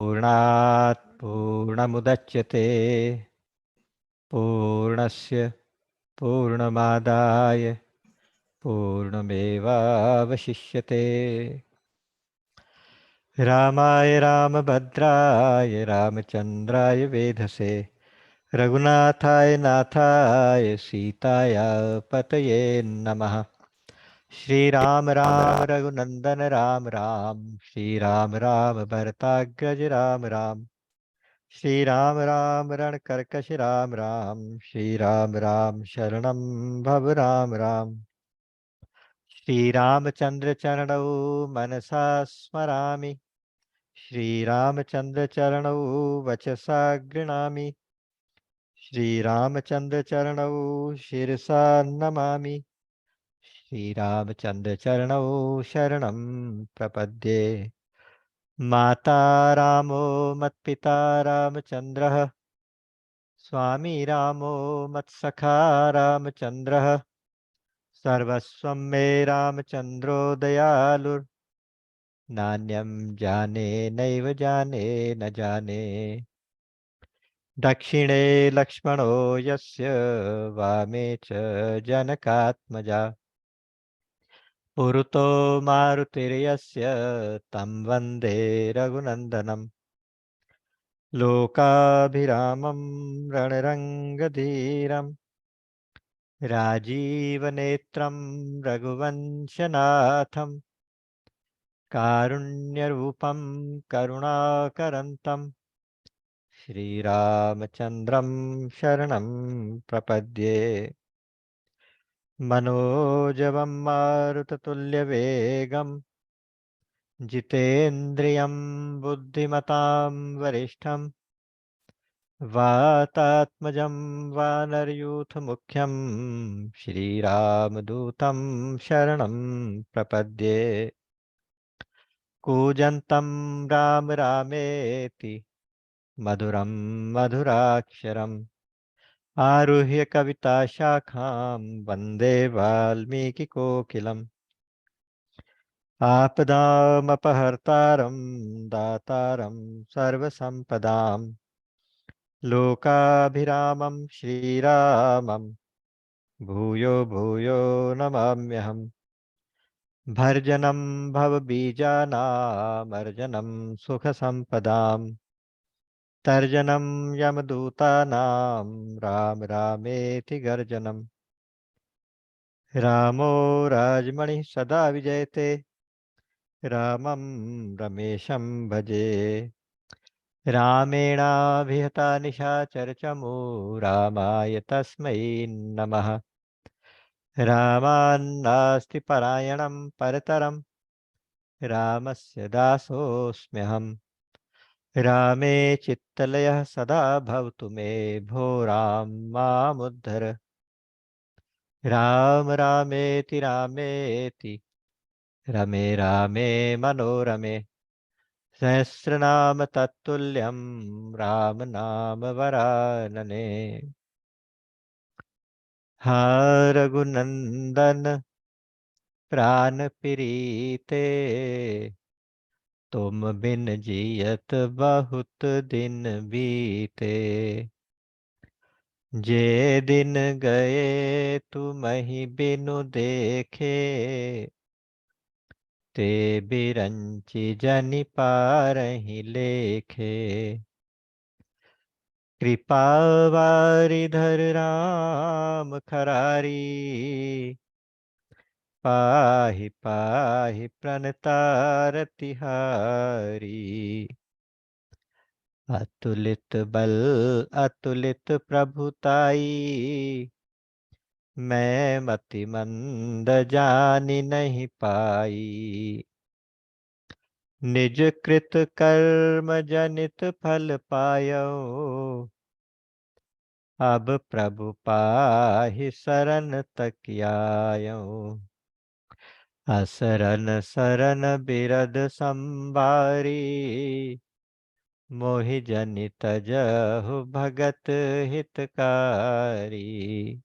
पूर्णात् पूर्णमुदच्यते पूर्णस्य पूर्णमादाय पूर्णमेवावशिष्यते। रामाय रामभद्राय रामचन्द्राय वेधसे रघुनाथाय नाथाय सीताय पतये नमः। श्री राम राम रघुनंदन राम राम श्री राम राम भरताग्रज राम राम श्री राम राम रणकर्कश राम राम श्री राम राम शरणं भव राम राम। श्री रामचंद्र चरणौ मनसा स्मरामि श्री रामचंद्र चरणौ वचसा गृणामि श्री रामचंद्र चरणौ शिरसा नमामि श्री रामचंद्र चरणौ शरणं प्रपद्ये। माता रामो मत्पिता रामचंद्रः स्वामी रामो मत्सखा रामचंद्रः सर्वस्वं मे रामचंद्रो दयालुर् नान्यं जाने नैव जाने न जाने। दक्षिणे लक्ष्मणो यस्य वामे च जनकात्मजा पुरतो मारुतिर्यस्य तं वन्दे रघुनन्दनं। लोकाभिरामं रणरङ्गधीरं राजीवनेत्रं रघुवंशनाथं कारुण्यरूपं करुणाकरन्तं श्रीरामचन्द्रं शरणं प्रपद्ये। मनोजवं मारुततुल्यवेगं जितेन्द्रियं बुद्धिमतां वरिष्ठं वातात्मजं वानरयूथमुख्यं श्रीरामदूतं शरणं प्रपद्ये। कूजन्तं राम रामेति मधुरं मधुराक्षरम् आरुह्य कविताशाखां वन्दे वाल्मीकिकोकिलम्। आपदामपहर्तारं दातारं सर्वसम्पदां लोकाभिरामं श्रीरामं भूयो भूयो नमाम्यहम्। भर्जनं भवबीजानामर्जनं सुखसम्पदां तर्जनं यमदूतानां राम रामेति गर्जनम्। रामो राजमणिः सदा विजयते रामं रमेशं भजे। रामेणाभिहता निशाचरचमू रामाय तस्मै नमः। रामान्नास्ति परायणं परतरं रामस्य दासोऽस्म्यहम्। रामे चित्तलयः सदा भवतु मे भो राम मामुद्धर। राम रामेति रामेति रमे रामे मनोरमे सहस्रनाम तत्तुल्यं राम नाम वरानने। हा रघुनंदन प्राण प्रीते तुम बिन जियत बहुत दिन बीते। जे दिन गए तुमहि बिनु देखे ते बिरंचि जनि पारहि लेखे। कृपा वारिधर राम खरारी पाहि पाहि प्रणतारति हारी। अतुलित बल अतुलित प्रभुताई मैं मति मंद जानि नहीं पाई। निज कृत कर्म जनित फल पायो अब प्रभु पाहि शरण तक आयो। असरन सरन बिरद संबारी मोहि जनि तजहु भगत हितकारी।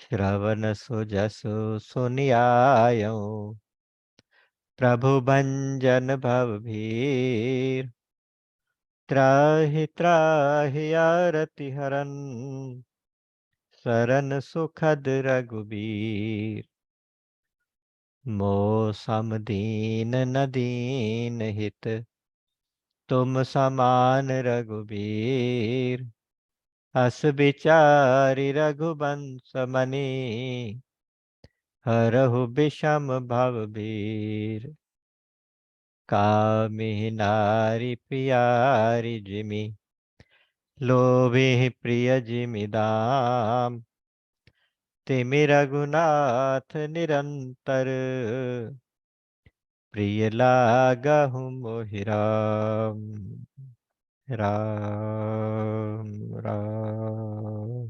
श्रवण सुजसु सुनियायो प्रभु भंजन भव भीर। त्राहि त्राहि आरति हरन, सरन सुखद रघुबीर। मो सम दीन न दीन हित, तुम समान रघुबीर। अस विचारि रघुबंश मनि, हरहु विषम भवभीर। कामिहि नारि प्यारी जिमि, लोभिहि प्रिय जिमि दाम। तिमि रघुनाथ निरंतर, प्रिय लागहु मोहि राम। राम राम।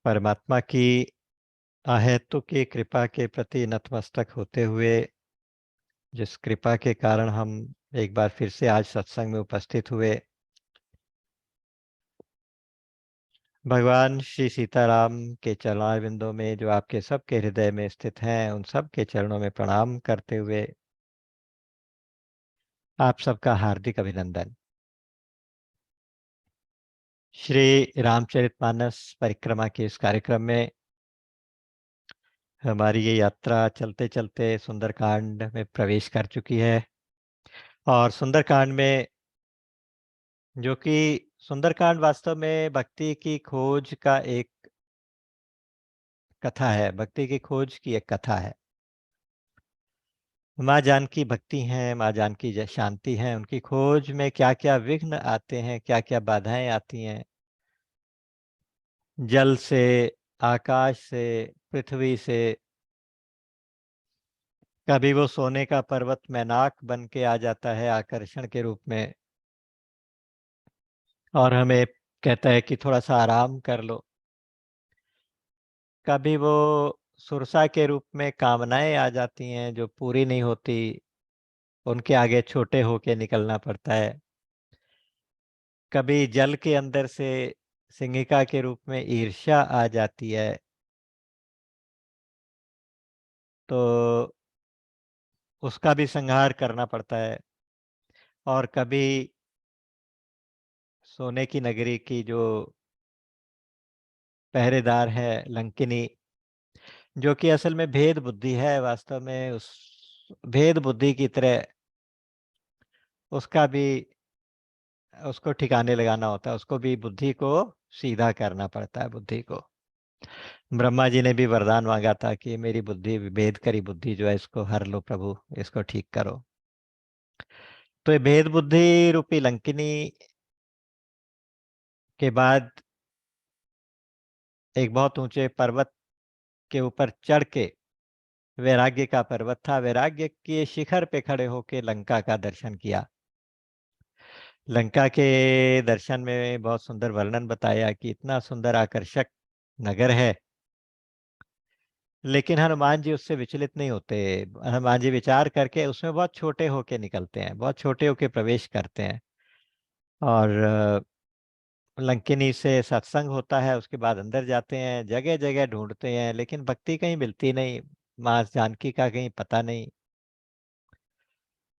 परमात्मा की अहेतु की कृपा के प्रति नतमस्तक होते हुए, जिस कृपा के कारण हम एक बार फिर से आज सत्संग में उपस्थित हुए, भगवान श्री सीताराम के चरणारविंदों में जो आपके सबके हृदय में स्थित हैं, उन सब के चरणों में प्रणाम करते हुए आप सबका हार्दिक अभिनंदन। श्री रामचरितमानस परिक्रमा के इस कार्यक्रम में हमारी ये यात्रा चलते चलते सुंदरकांड में प्रवेश कर चुकी है। और सुंदरकांड में, जो कि सुंदरकांड वास्तव में भक्ति की खोज का एक कथा है, भक्ति की खोज की एक कथा है। माँ जानकी भक्ति हैं, माँ जानकी शांति हैं, उनकी खोज में क्या क्या विघ्न आते हैं, क्या क्या बाधाएं आती हैं, जल से, आकाश से, पृथ्वी से। कभी वो सोने का पर्वत मैनाक बन के आ जाता है आकर्षण के रूप में, और हमें कहता है कि थोड़ा सा आराम कर लो। कभी वो सुरसा के रूप में कामनाएं आ जाती हैं जो पूरी नहीं होती, उनके आगे छोटे होके निकलना पड़ता है। कभी जल के अंदर से सिंगिका के रूप में ईर्ष्या आ जाती है, तो उसका भी संहार करना पड़ता है। और कभी सोने की नगरी की जो पहरेदार है लंकिनी, जो कि असल में भेद बुद्धि है, वास्तव में उस भेद बुद्धि की तरह उसका भी, उसको ठिकाने लगाना होता है, उसको भी बुद्धि को सीधा करना पड़ता है, बुद्धि को। ब्रह्मा जी ने भी वरदान मांगा था कि मेरी बुद्धि, भेद करी बुद्धि जो है, इसको हर लो प्रभु, इसको ठीक करो। तो ये भेद बुद्धि रूपी लंकिनी के बाद एक बहुत ऊंचे पर्वत के ऊपर चढ़ के, वैराग्य का पर्वत था, वैराग्य के शिखर पे खड़े होके लंका का दर्शन किया। लंका के दर्शन में बहुत सुंदर वर्णन बताया कि इतना सुंदर आकर्षक नगर है, लेकिन हनुमान जी उससे विचलित नहीं होते। हनुमान जी विचार करके उसमें बहुत छोटे होके निकलते हैं, बहुत छोटे होके प्रवेश करते हैं। और लंकिनी से सत्संग होता है, उसके बाद अंदर जाते हैं, जगह जगह ढूंढते हैं, लेकिन भक्ति कहीं मिलती नहीं, माँ जानकी का कहीं पता नहीं।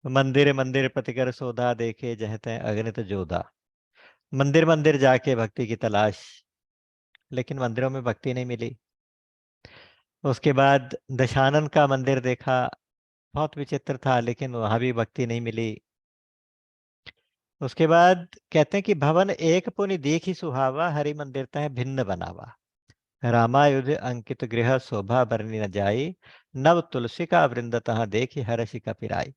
मंदिर मंदिर प्रतिकर सोधा, देखे जहते अगणित जोधा। मंदिर मंदिर जाके भक्ति की तलाश, लेकिन मंदिरों में भक्ति नहीं मिली। उसके बाद दशानन का मंदिर देखा, बहुत विचित्र था, लेकिन वहां भी भक्ति नहीं मिली। उसके बाद कहते हैं कि भवन एक पुनि देखी सुहावा, हरि मंदिर तह भिन्न बनावा। रामायुध अंकित गृह शोभा बरनी न जाई, नव तुलसी का वृंद तहाँ देखी हर्षि कपिराई।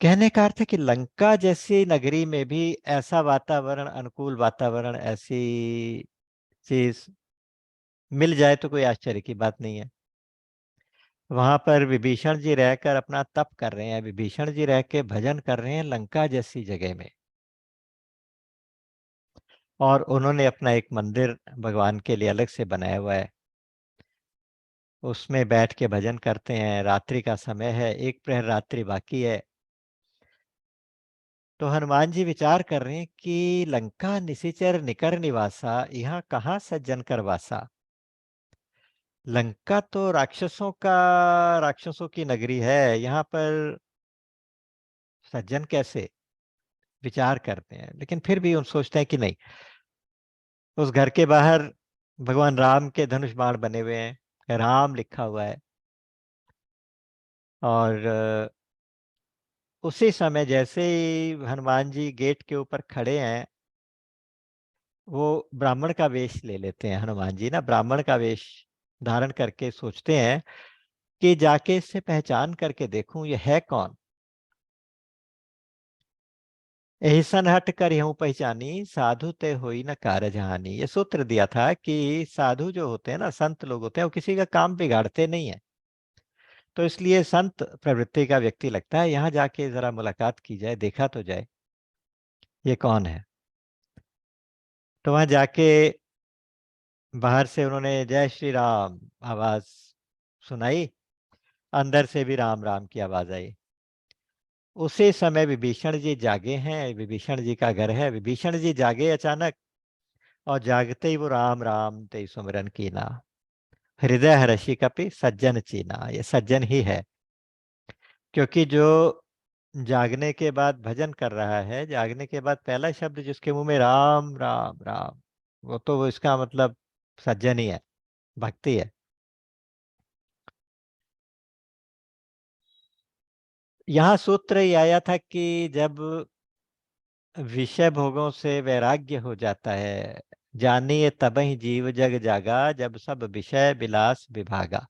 कहने का अर्थ है कि लंका जैसी नगरी में भी ऐसा वातावरण, अनुकूल वातावरण, ऐसी चीज मिल जाए तो कोई आश्चर्य की बात नहीं है। वहां पर विभीषण जी रहकर अपना तप कर रहे हैं, विभीषण जी रह के भजन कर रहे हैं लंका जैसी जगह में, और उन्होंने अपना एक मंदिर भगवान के लिए अलग से बनाया हुआ है, उसमें बैठ के भजन करते हैं। रात्रि का समय है, एक प्रहर रात्रि बाकी है। तो हनुमान जी विचार कर रहे हैं कि लंका निशिचर निकर निवासा, यहाँ कहाँ सज्जन कर वासा। लंका तो राक्षसों की नगरी है। यहाँ पर सज्जन कैसे विचार करते हैं, लेकिन फिर भी उन सोचते हैं कि नहीं, उस घर के बाहर भगवान राम के धनुष बाण बने हुए हैं, राम लिखा हुआ है। और उसी समय जैसे ही हनुमान जी गेट के ऊपर खड़े हैं, वो ब्राह्मण का वेश ले लेते हैं। हनुमान जी ना ब्राह्मण का वेश धारण करके सोचते हैं कि जाके इससे पहचान करके देखूं ये है कौन। एहसन हट कर यूं पहचानी, साधु ते होई न कारज हानि। ये सूत्र दिया था कि साधु जो होते हैं ना, संत लोग होते हैं, वो किसी का काम बिगाड़ते नहीं है। तो इसलिए संत प्रवृत्ति का व्यक्ति लगता है, यहाँ जाके जरा मुलाकात की जाए, देखा तो जाए ये कौन है। तो वहां जाके बाहर से उन्होंने जय श्री राम आवाज सुनाई, अंदर से भी राम राम की आवाज आई। उसी समय विभीषण जी जागे हैं, विभीषण जी का घर है। विभीषण जी जागे अचानक, और जागते ही वो राम राम ते सुमिरन कीना, हृदय हर्षि कपि सज्जन चीना। ये सज्जन ही है, क्योंकि जो जागने के बाद भजन कर रहा है, जागने के बाद पहला शब्द जिसके मुंह में राम राम राम, वो इसका मतलब सज्जन ही है, भक्ति है। यहाँ सूत्र ये आया था कि जब विषय भोगों से वैराग्य हो जाता है, जानिए तबहि जीव जग जागा, जब सब विषय विलास विभागा।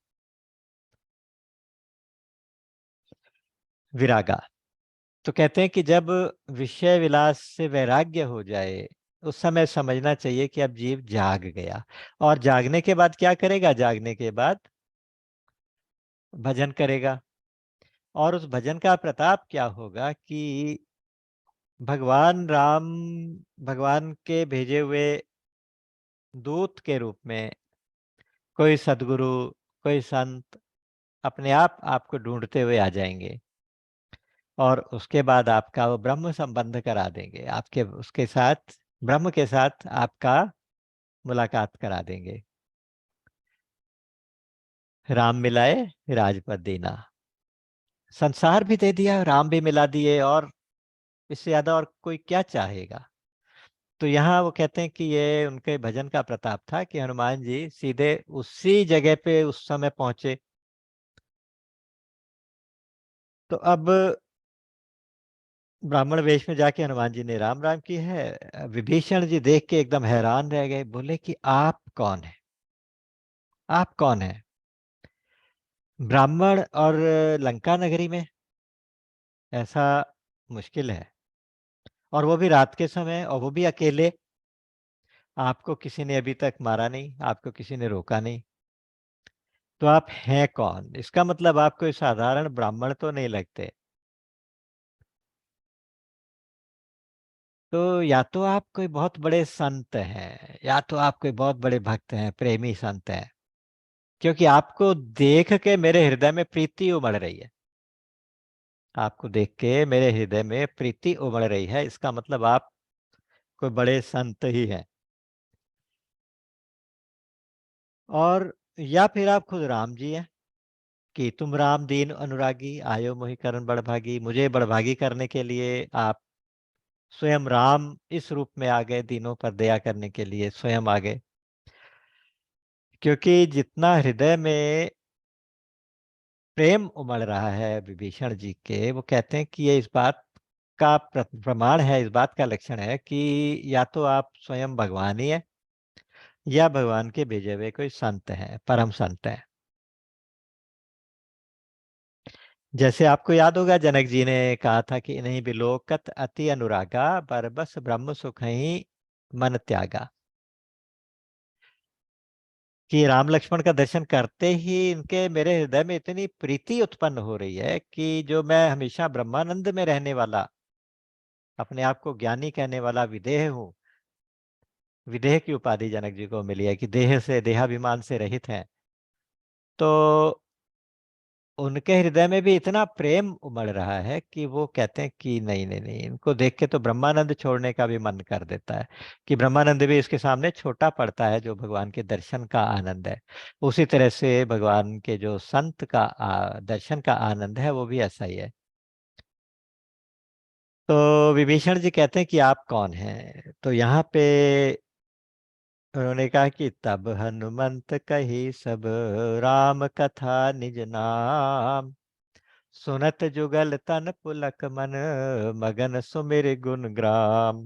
विरागा। तो कहते हैं कि जब विषय विलास से वैराग्य हो जाए, उस समय समझना चाहिए कि अब जीव जाग गया। और जागने के बाद क्या करेगा? जागने के बाद भजन करेगा। और उस भजन का प्रताप क्या होगा कि भगवान राम, भगवान के भेजे हुए दूत के रूप में कोई सदगुरु, कोई संत अपने आप आपको ढूंढते हुए आ जाएंगे, और उसके बाद आपका वो ब्रह्म संबंध करा देंगे, आपके उसके साथ, ब्रह्म के साथ आपका मुलाकात करा देंगे। राम मिलाए राजपद दीना। संसार भी दे दिया, राम भी मिला दिए, और इससे ज्यादा और कोई क्या चाहेगा। तो यहाँ वो कहते हैं कि ये उनके भजन का प्रताप था कि हनुमान जी सीधे उसी जगह पे उस समय पहुंचे। तो अब ब्राह्मण वेश में जाके हनुमान जी ने राम राम की है। विभीषण जी देख के एकदम हैरान रह गए, बोले कि आप कौन है? आप कौन है? ब्राह्मण और लंका नगरी में ऐसा मुश्किल है, और वो भी रात के समय, और वो भी अकेले। आपको किसी ने अभी तक मारा नहीं, आपको किसी ने रोका नहीं, तो आप हैं कौन? इसका मतलब आप कोई साधारण ब्राह्मण तो नहीं लगते। तो या तो आप कोई बहुत बड़े संत हैं, या तो आप कोई बहुत बड़े भक्त हैं, प्रेमी संत हैं, क्योंकि आपको देख के मेरे हृदय में प्रीति उमड़ रही है। आपको देख के मेरे हृदय में प्रीति उमड़ रही है, इसका मतलब आप कोई बड़े संत ही हैं। और या फिर आप खुद राम जी हैं, कि तुम राम दीन अनुरागी, आयो मोहि करन बड़भागी। मुझे बड़भागी करने के लिए आप स्वयं राम इस रूप में आ गए, दीनों पर दया करने के लिए स्वयं आ गए। क्योंकि जितना हृदय में प्रेम उमड़ रहा है विभीषण जी के, वो कहते हैं कि ये इस बात का प्रमाण है, इस बात का लक्षण है कि या तो आप स्वयं भगवान ही है, या भगवान के भेजे हुए कोई संत हैं, परम संत हैं। जैसे आपको याद होगा, जनक जी ने कहा था कि इन्हीं बिलोकत अति अनुरागा, बरबस ब्रह्म सुख ही मन त्यागा। कि राम लक्ष्मण का दर्शन करते ही इनके मेरे हृदय में इतनी प्रीति उत्पन्न हो रही है कि जो मैं हमेशा ब्रह्मानंद में रहने वाला, अपने आप को ज्ञानी कहने वाला विदेह हूँ। विदेह की उपाधि जनक जी को मिली है कि देह से, देहाभिमान से रहित है। तो उनके हृदय में भी इतना प्रेम उमड़ रहा है कि वो कहते हैं कि नहीं नहीं नहीं, इनको देख के तो ब्रह्मानंद छोड़ने का भी मन कर देता है, कि ब्रह्मानंद भी इसके सामने छोटा पड़ता है। जो भगवान के दर्शन का आनंद है, उसी तरह से भगवान के जो संत का दर्शन का आनंद है, वो भी ऐसा ही है। तो विभीषण जी कहते हैं कि आप कौन हैं? तो यहाँ पे उन्होंने कहा कि तब हनुमंत कही सब राम कथा निज नाम, सुनत जुगल तन पुलक मन, मगन सुमिर गुण ग्राम।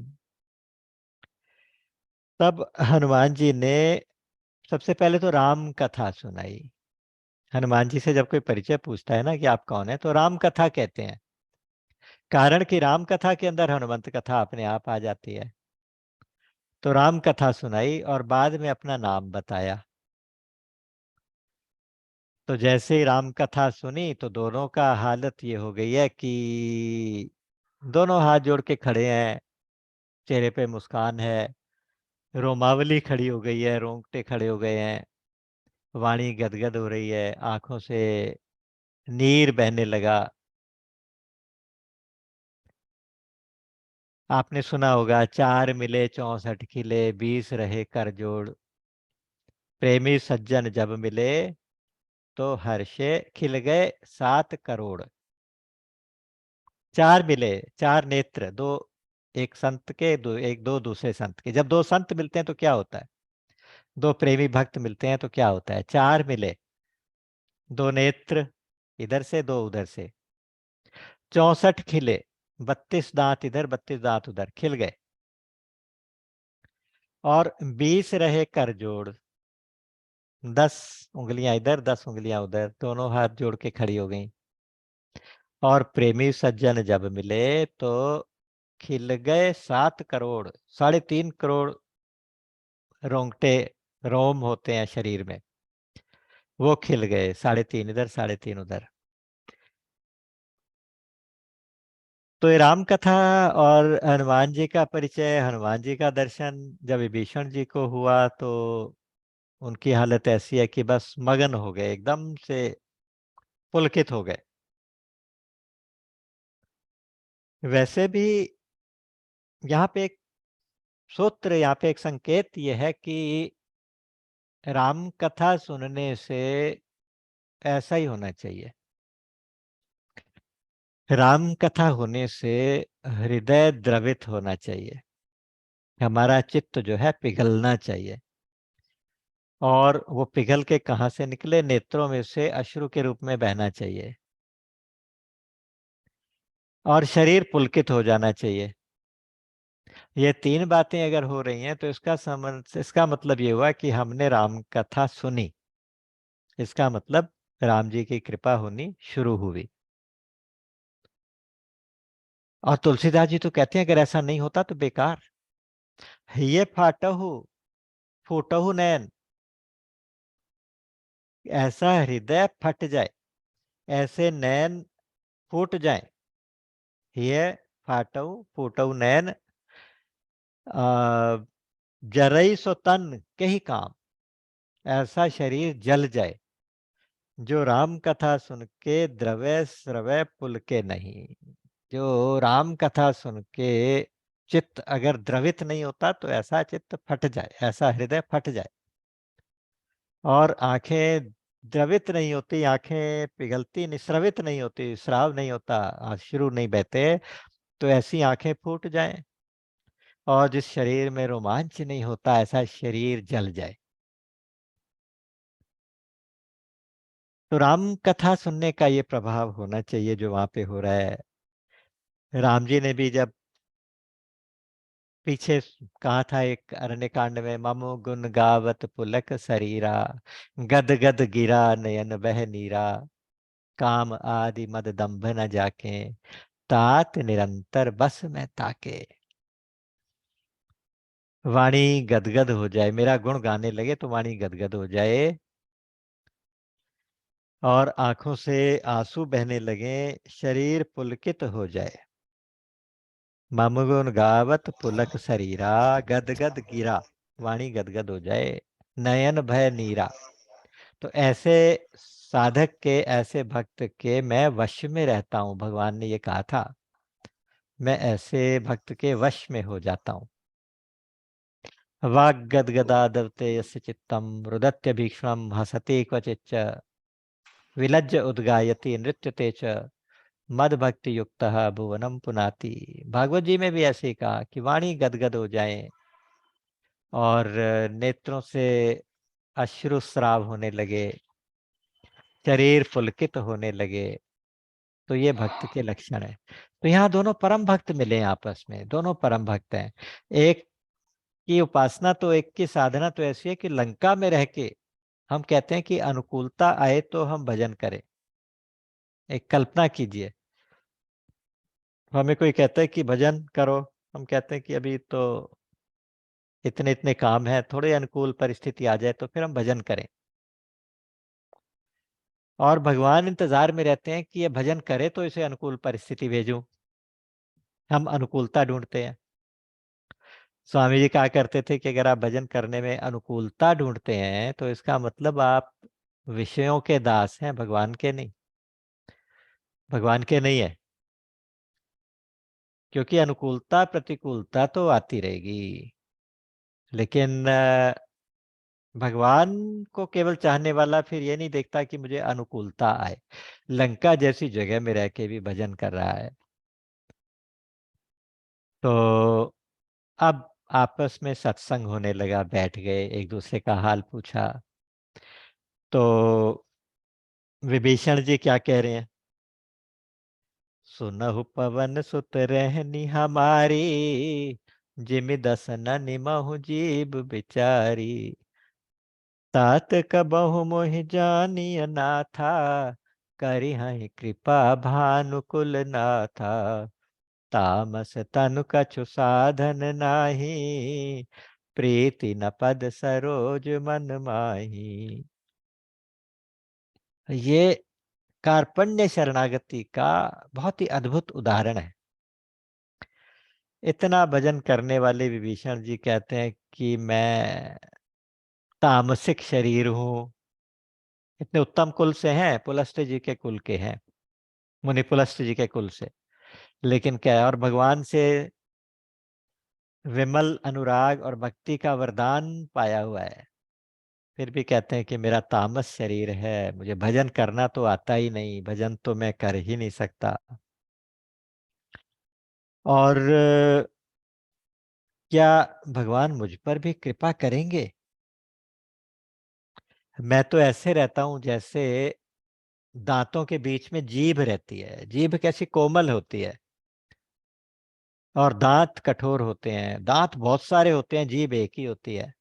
तब हनुमान जी ने सबसे पहले तो राम कथा सुनाई। हनुमान जी से जब कोई परिचय पूछता है ना कि आप कौन है, तो राम कथा कहते हैं। कारण कि राम कथा के अंदर हनुमंत कथा अपने आप आ जाती है। तो राम कथा सुनाई और बाद में अपना नाम बताया। तो जैसे ही राम कथा सुनी तो दोनों का हालत ये हो गई है कि दोनों हाथ जोड़ के खड़े हैं, चेहरे पे मुस्कान है, रोमावली खड़ी हो गई है, रोंगटे खड़े हो गए हैं, वाणी गदगद हो रही है, आंखों से नीर बहने लगा। आपने सुना होगा, चार मिले 64 खिले, 20 रहे कर जोड़, प्रेमी सज्जन जब मिले तो हर्षे खिल गए 7 करोड़। चार मिले, चार नेत्र, दो एक संत के, दो दूसरे संत के। जब दो संत मिलते हैं तो क्या होता है? दो प्रेमी भक्त मिलते हैं तो क्या होता है? चार मिले, दो नेत्र इधर से दो उधर से, 64 खिले, 32 दांत इधर 32 दांत उधर खिल गए, और 20 रहे कर जोड़, 10 उंगलियां इधर 10 उंगलियां उधर, दोनों हाथ जोड़ के खड़ी हो गई। और प्रेमी सज्जन जब मिले तो खिल गए 7 करोड़, 3.5 करोड़ रोंगटे, रोम होते हैं शरीर में, वो खिल गए, 3.5 इधर 3.5 उधर। तो ये राम कथा और हनुमान जी का परिचय, हनुमान जी का दर्शन जब विभीषण जी को हुआ तो उनकी हालत ऐसी है कि बस मगन हो गए, एकदम से पुलकित हो गए। वैसे भी यहाँ पे एक सूत्र, यहाँ पे एक संकेत ये है कि राम कथा सुनने से ऐसा ही होना चाहिए। राम कथा होने से हृदय द्रवित होना चाहिए, हमारा चित्त जो है पिघलना चाहिए। और वो पिघल के कहाँ से निकले? नेत्रों में से अश्रु के रूप में बहना चाहिए, और शरीर पुलकित हो जाना चाहिए। ये तीन बातें अगर हो रही हैं तो इसका मतलब ये हुआ कि हमने राम कथा सुनी। इसका मतलब राम जी की कृपा होनी शुरू हुई। और तुलसीदास जी तो कहते हैं अगर ऐसा नहीं होता तो बेकार। ये फाटहु फूटहु नैन, ऐसा हृदय फट जाए, ऐसे नैन फूट जाए। ये फाटहु फूटहु नैन, आ, जरई सो तन के ही काम, ऐसा शरीर जल जाए जो राम कथा सुन के द्रवय स्रवय पुल के नहीं। जो राम कथा सुन के चित्त अगर द्रवित नहीं होता तो ऐसा चित्त फट जाए, ऐसा हृदय फट जाए। और आंखें द्रवित नहीं होती, आंखें पिघलती निस्रवित नहीं होती, स्राव नहीं होता, अश्रु नहीं बहते, तो ऐसी आंखें फूट जाएं। और जिस शरीर में रोमांच नहीं होता, ऐसा शरीर जल जाए। तो राम कथा सुनने का ये प्रभाव होना चाहिए जो वहां पे हो रहा है। राम जी ने भी जब पीछे कहा था एक अरण्य कांड में, ममो गुण गावत पुलक शरीरा, गद गद गिरा नयन बह नीरा, काम आदि मद दंभ न जाके, तात निरंतर बस में ताके। वाणी गदगद हो जाए, मेरा गुण गाने लगे तो वाणी गदगद हो जाए, और आंखों से आंसू बहने लगे, शरीर पुलकित हो जाए। ममगुण गावत पुलक शरीरा, गदगद गिरा, वाणी गदगद हो जाए, नयन भय नीरा। तो ऐसे साधक के ऐसे भक्त के मैं वश में रहता हूं, भगवान ने ये कहा था, मैं ऐसे भक्त के वश में हो जाता हूं। वाग्गदगदादत्ते यस्य चित्तम रुदत्य भीक्ष्णम हसति क्वचिच्च विलज्ज उद्गायति नृत्यते च मद भक्ति युक्त भुवनम पुनाति। भागवत जी में भी ऐसे ही कहा कि वाणी गदगद हो जाए और नेत्रों से अश्रुस्राव होने लगे, शरीर पुलकित होने लगे, तो ये भक्त के लक्षण है। तो यहाँ दोनों परम भक्त मिले हैं आपस में, दोनों परम भक्त हैं। एक की उपासना तो, एक की साधना तो ऐसी है कि लंका में रह के हम कहते हैं कि अनुकूलता आए तो हम भजन करें। एक कल्पना कीजिए, हमें कोई कहता है कि भजन करो, हम कहते हैं कि अभी तो इतने इतने काम है, थोड़े अनुकूल परिस्थिति आ जाए तो फिर हम भजन करें। और भगवान इंतजार में रहते हैं कि ये भजन करे तो इसे अनुकूल परिस्थिति भेजूं। हम अनुकूलता ढूंढते हैं। स्वामी जी कहा करते थे कि अगर आप भजन करने में अनुकूलता ढूंढते हैं तो इसका मतलब आप विषयों के दास हैं, भगवान के नहीं। भगवान के नहीं है, क्योंकि अनुकूलता प्रतिकूलता तो आती रहेगी, लेकिन भगवान को केवल चाहने वाला फिर ये नहीं देखता कि मुझे अनुकूलता आए। लंका जैसी जगह में रह के भी भजन कर रहा है। तो अब आपस में सत्संग होने लगा, बैठ गए, एक दूसरे का हाल पूछा। तो विभीषण जी क्या कह रहे हैं? सुनहु पवन सुत रहनी हमारी, जिमि दसन निमहु जीव बिचारी। तात कबहु मोहि जानिय नाथा, करिहहि कृपा भानुकुल नाथा। तामस तनु कछु साधन नाही, प्रीति न पद सरोज मन माही। ये कार्पण्य शरणागति का बहुत ही अद्भुत उदाहरण है। इतना भजन करने वाले विभीषण जी कहते हैं कि मैं तामसिक शरीर हूँ। इतने उत्तम कुल से हैं, पुलस्त्य जी के कुल के हैं, मुनि पुलस्त्य जी के कुल से, लेकिन क्या है, और भगवान से विमल अनुराग और भक्ति का वरदान पाया हुआ है, फिर भी कहते हैं कि मेरा तामस शरीर है, मुझे भजन करना तो आता ही नहीं, भजन तो मैं कर ही नहीं सकता। और क्या भगवान मुझ पर भी कृपा करेंगे? मैं तो ऐसे रहता हूं जैसे दांतों के बीच में जीभ रहती है। जीभ कैसी कोमल होती है और दांत कठोर होते हैं। दांत बहुत सारे होते हैं, जीभ एक ही होती है।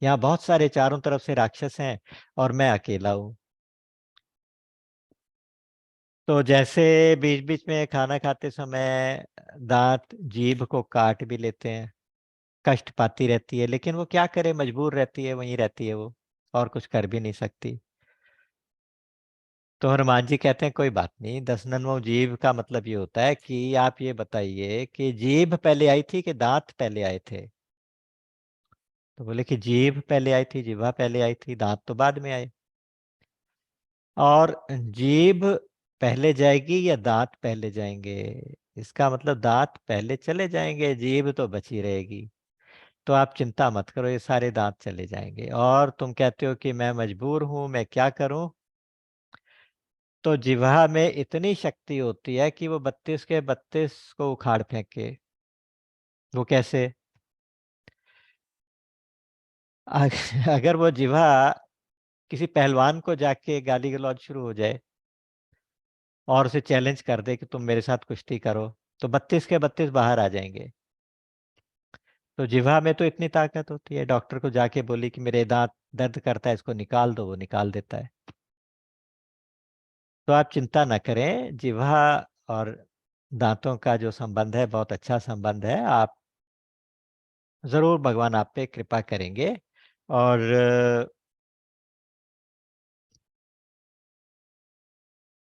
यहाँ बहुत सारे चारों तरफ से राक्षस हैं और मैं अकेला हूँ। तो जैसे बीच बीच में खाना खाते समय दांत जीभ को काट भी लेते हैं, कष्ट पाती रहती है, लेकिन वो क्या करे, मजबूर रहती है, वहीं रहती है वो, और कुछ कर भी नहीं सकती। तो हनुमान जी कहते हैं कोई बात नहीं, दस नन्वो जीभ का मतलब ये होता है कि आप ये बताइए कि जीभ पहले आई थी कि दांत पहले आए थे? तो बोले कि जीभ पहले आई थी, जिह्वा पहले आई थी, दांत तो बाद में आए। और जीभ पहले जाएगी या दांत पहले जाएंगे? इसका मतलब दांत पहले चले जाएंगे, जीभ तो बची रहेगी। तो आप चिंता मत करो, ये सारे दांत चले जाएंगे। और तुम कहते हो कि मैं मजबूर हूं, मैं क्या करूं? तो जिह्वा में इतनी शक्ति होती है कि वो 32 के 32 को उखाड़ फेंके। वो कैसे? अगर वो जिह्वा किसी पहलवान को जाके गाली गलौज शुरू हो जाए और उसे चैलेंज कर दे कि तुम मेरे साथ कुश्ती करो, तो 32 के 32 बाहर आ जाएंगे। तो जिह्वा में तो इतनी ताकत होती है, डॉक्टर को जाके बोली कि मेरे दांत दर्द करता है, इसको निकाल दो, वो निकाल देता है। तो आप चिंता ना करें, जिह्वा और दांतों का जो संबंध है बहुत अच्छा संबंध है। आप जरूर, भगवान आप पे कृपा करेंगे। और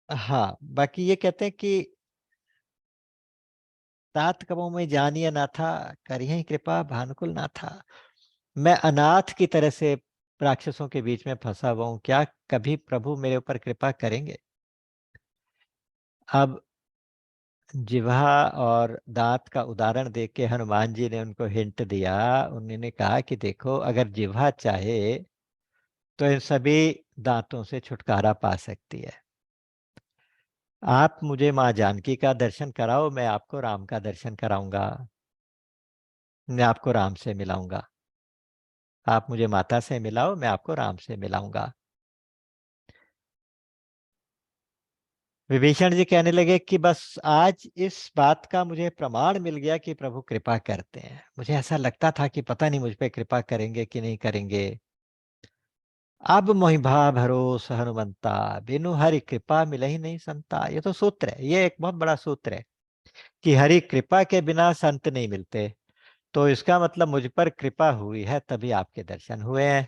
हाँ, बाकी ये कहते हैं कि तात कबों में जानिए ना था, करिए कृपा भानुकुल ना था। मैं अनाथ की तरह से राक्षसों के बीच में फंसा हुआ हूं, क्या कभी प्रभु मेरे ऊपर कृपा करेंगे? अब जिह्वा और दांत का उदाहरण देख के हनुमान जी ने उनको हिंट दिया। उन्होंने कहा कि देखो, अगर जिह्वा चाहे तो इन सभी दांतों से छुटकारा पा सकती है। आप मुझे माँ जानकी का दर्शन कराओ, मैं आपको राम का दर्शन कराऊंगा, मैं आपको राम से मिलाऊंगा। आप मुझे माता से मिलाओ, मैं आपको राम से मिलाऊंगा। विभीषण जी कहने लगे कि बस आज इस बात का मुझे प्रमाण मिल गया कि प्रभु कृपा करते हैं। मुझे ऐसा लगता था कि पता नहीं मुझ पे कृपा करेंगे कि नहीं करेंगे। अब मोहिभा भरोस हनुमंता, बिनु हरि कृपा मिलहि नहीं संता। ये तो सूत्र है, ये एक बहुत बड़ा सूत्र है कि हरि कृपा के बिना संत नहीं मिलते। तो इसका मतलब मुझ पर कृपा हुई है तभी आपके दर्शन हुए हैं।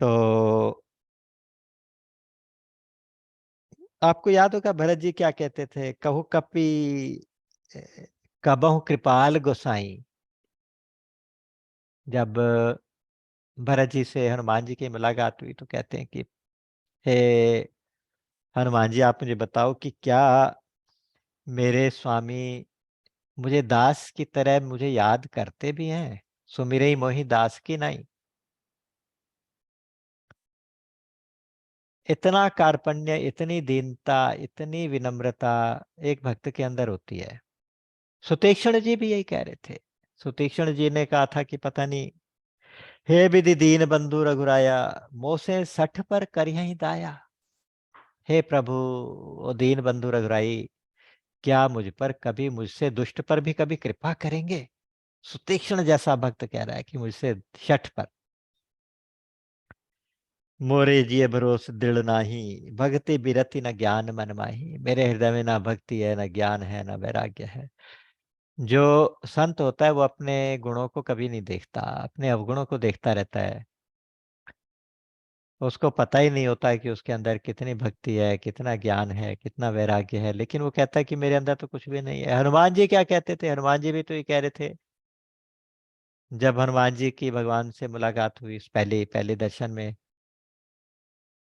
तो आपको याद होगा भरत जी क्या कहते थे, कहु कपि कबहु कृपाल गोसाई। जब भरत जी से हनुमान जी की मुलाकात हुई तो कहते हैं कि हे हनुमान जी, आप मुझे बताओ कि क्या मेरे स्वामी मुझे दास की तरह मुझे याद करते भी हैं? सुमिरई मोहि दास की नहीं। इतना कार्पण्य, इतनी दीनता, इतनी विनम्रता एक भक्त के अंदर होती है। सुतीक्षण जी भी यही कह रहे थे। सुतीक्षण जी ने कहा था कि पता नहीं, हे विधि दीन बंधु रघुराया, मोसे सठ पर करियहि दाया। हे प्रभु, ओ दीन बंधु रघुराई, क्या मुझ पर कभी, मुझसे दुष्ट पर भी कभी कृपा करेंगे? सुतीक्षण जैसा भक्त कह रहा है कि मुझसे शठ पर। मोरे जिय भरोस दृढ़ नाही, भक्ति बिरति न ज्ञान मन माही। मेरे हृदय में ना भक्ति है, ना ज्ञान है, ना वैराग्य है। जो संत होता है वो अपने गुणों को कभी नहीं देखता, अपने अवगुणों को देखता रहता है। उसको पता ही नहीं होता है कि उसके अंदर कितनी भक्ति है, कितना ज्ञान है, कितना वैराग्य है, लेकिन वो कहता है कि मेरे अंदर तो कुछ भी नहीं है। हनुमान जी क्या कहते थे? हनुमान जी भी तो ये कह रहे थे जब हनुमान जी की भगवान से मुलाकात हुई इस पहले पहले दर्शन में,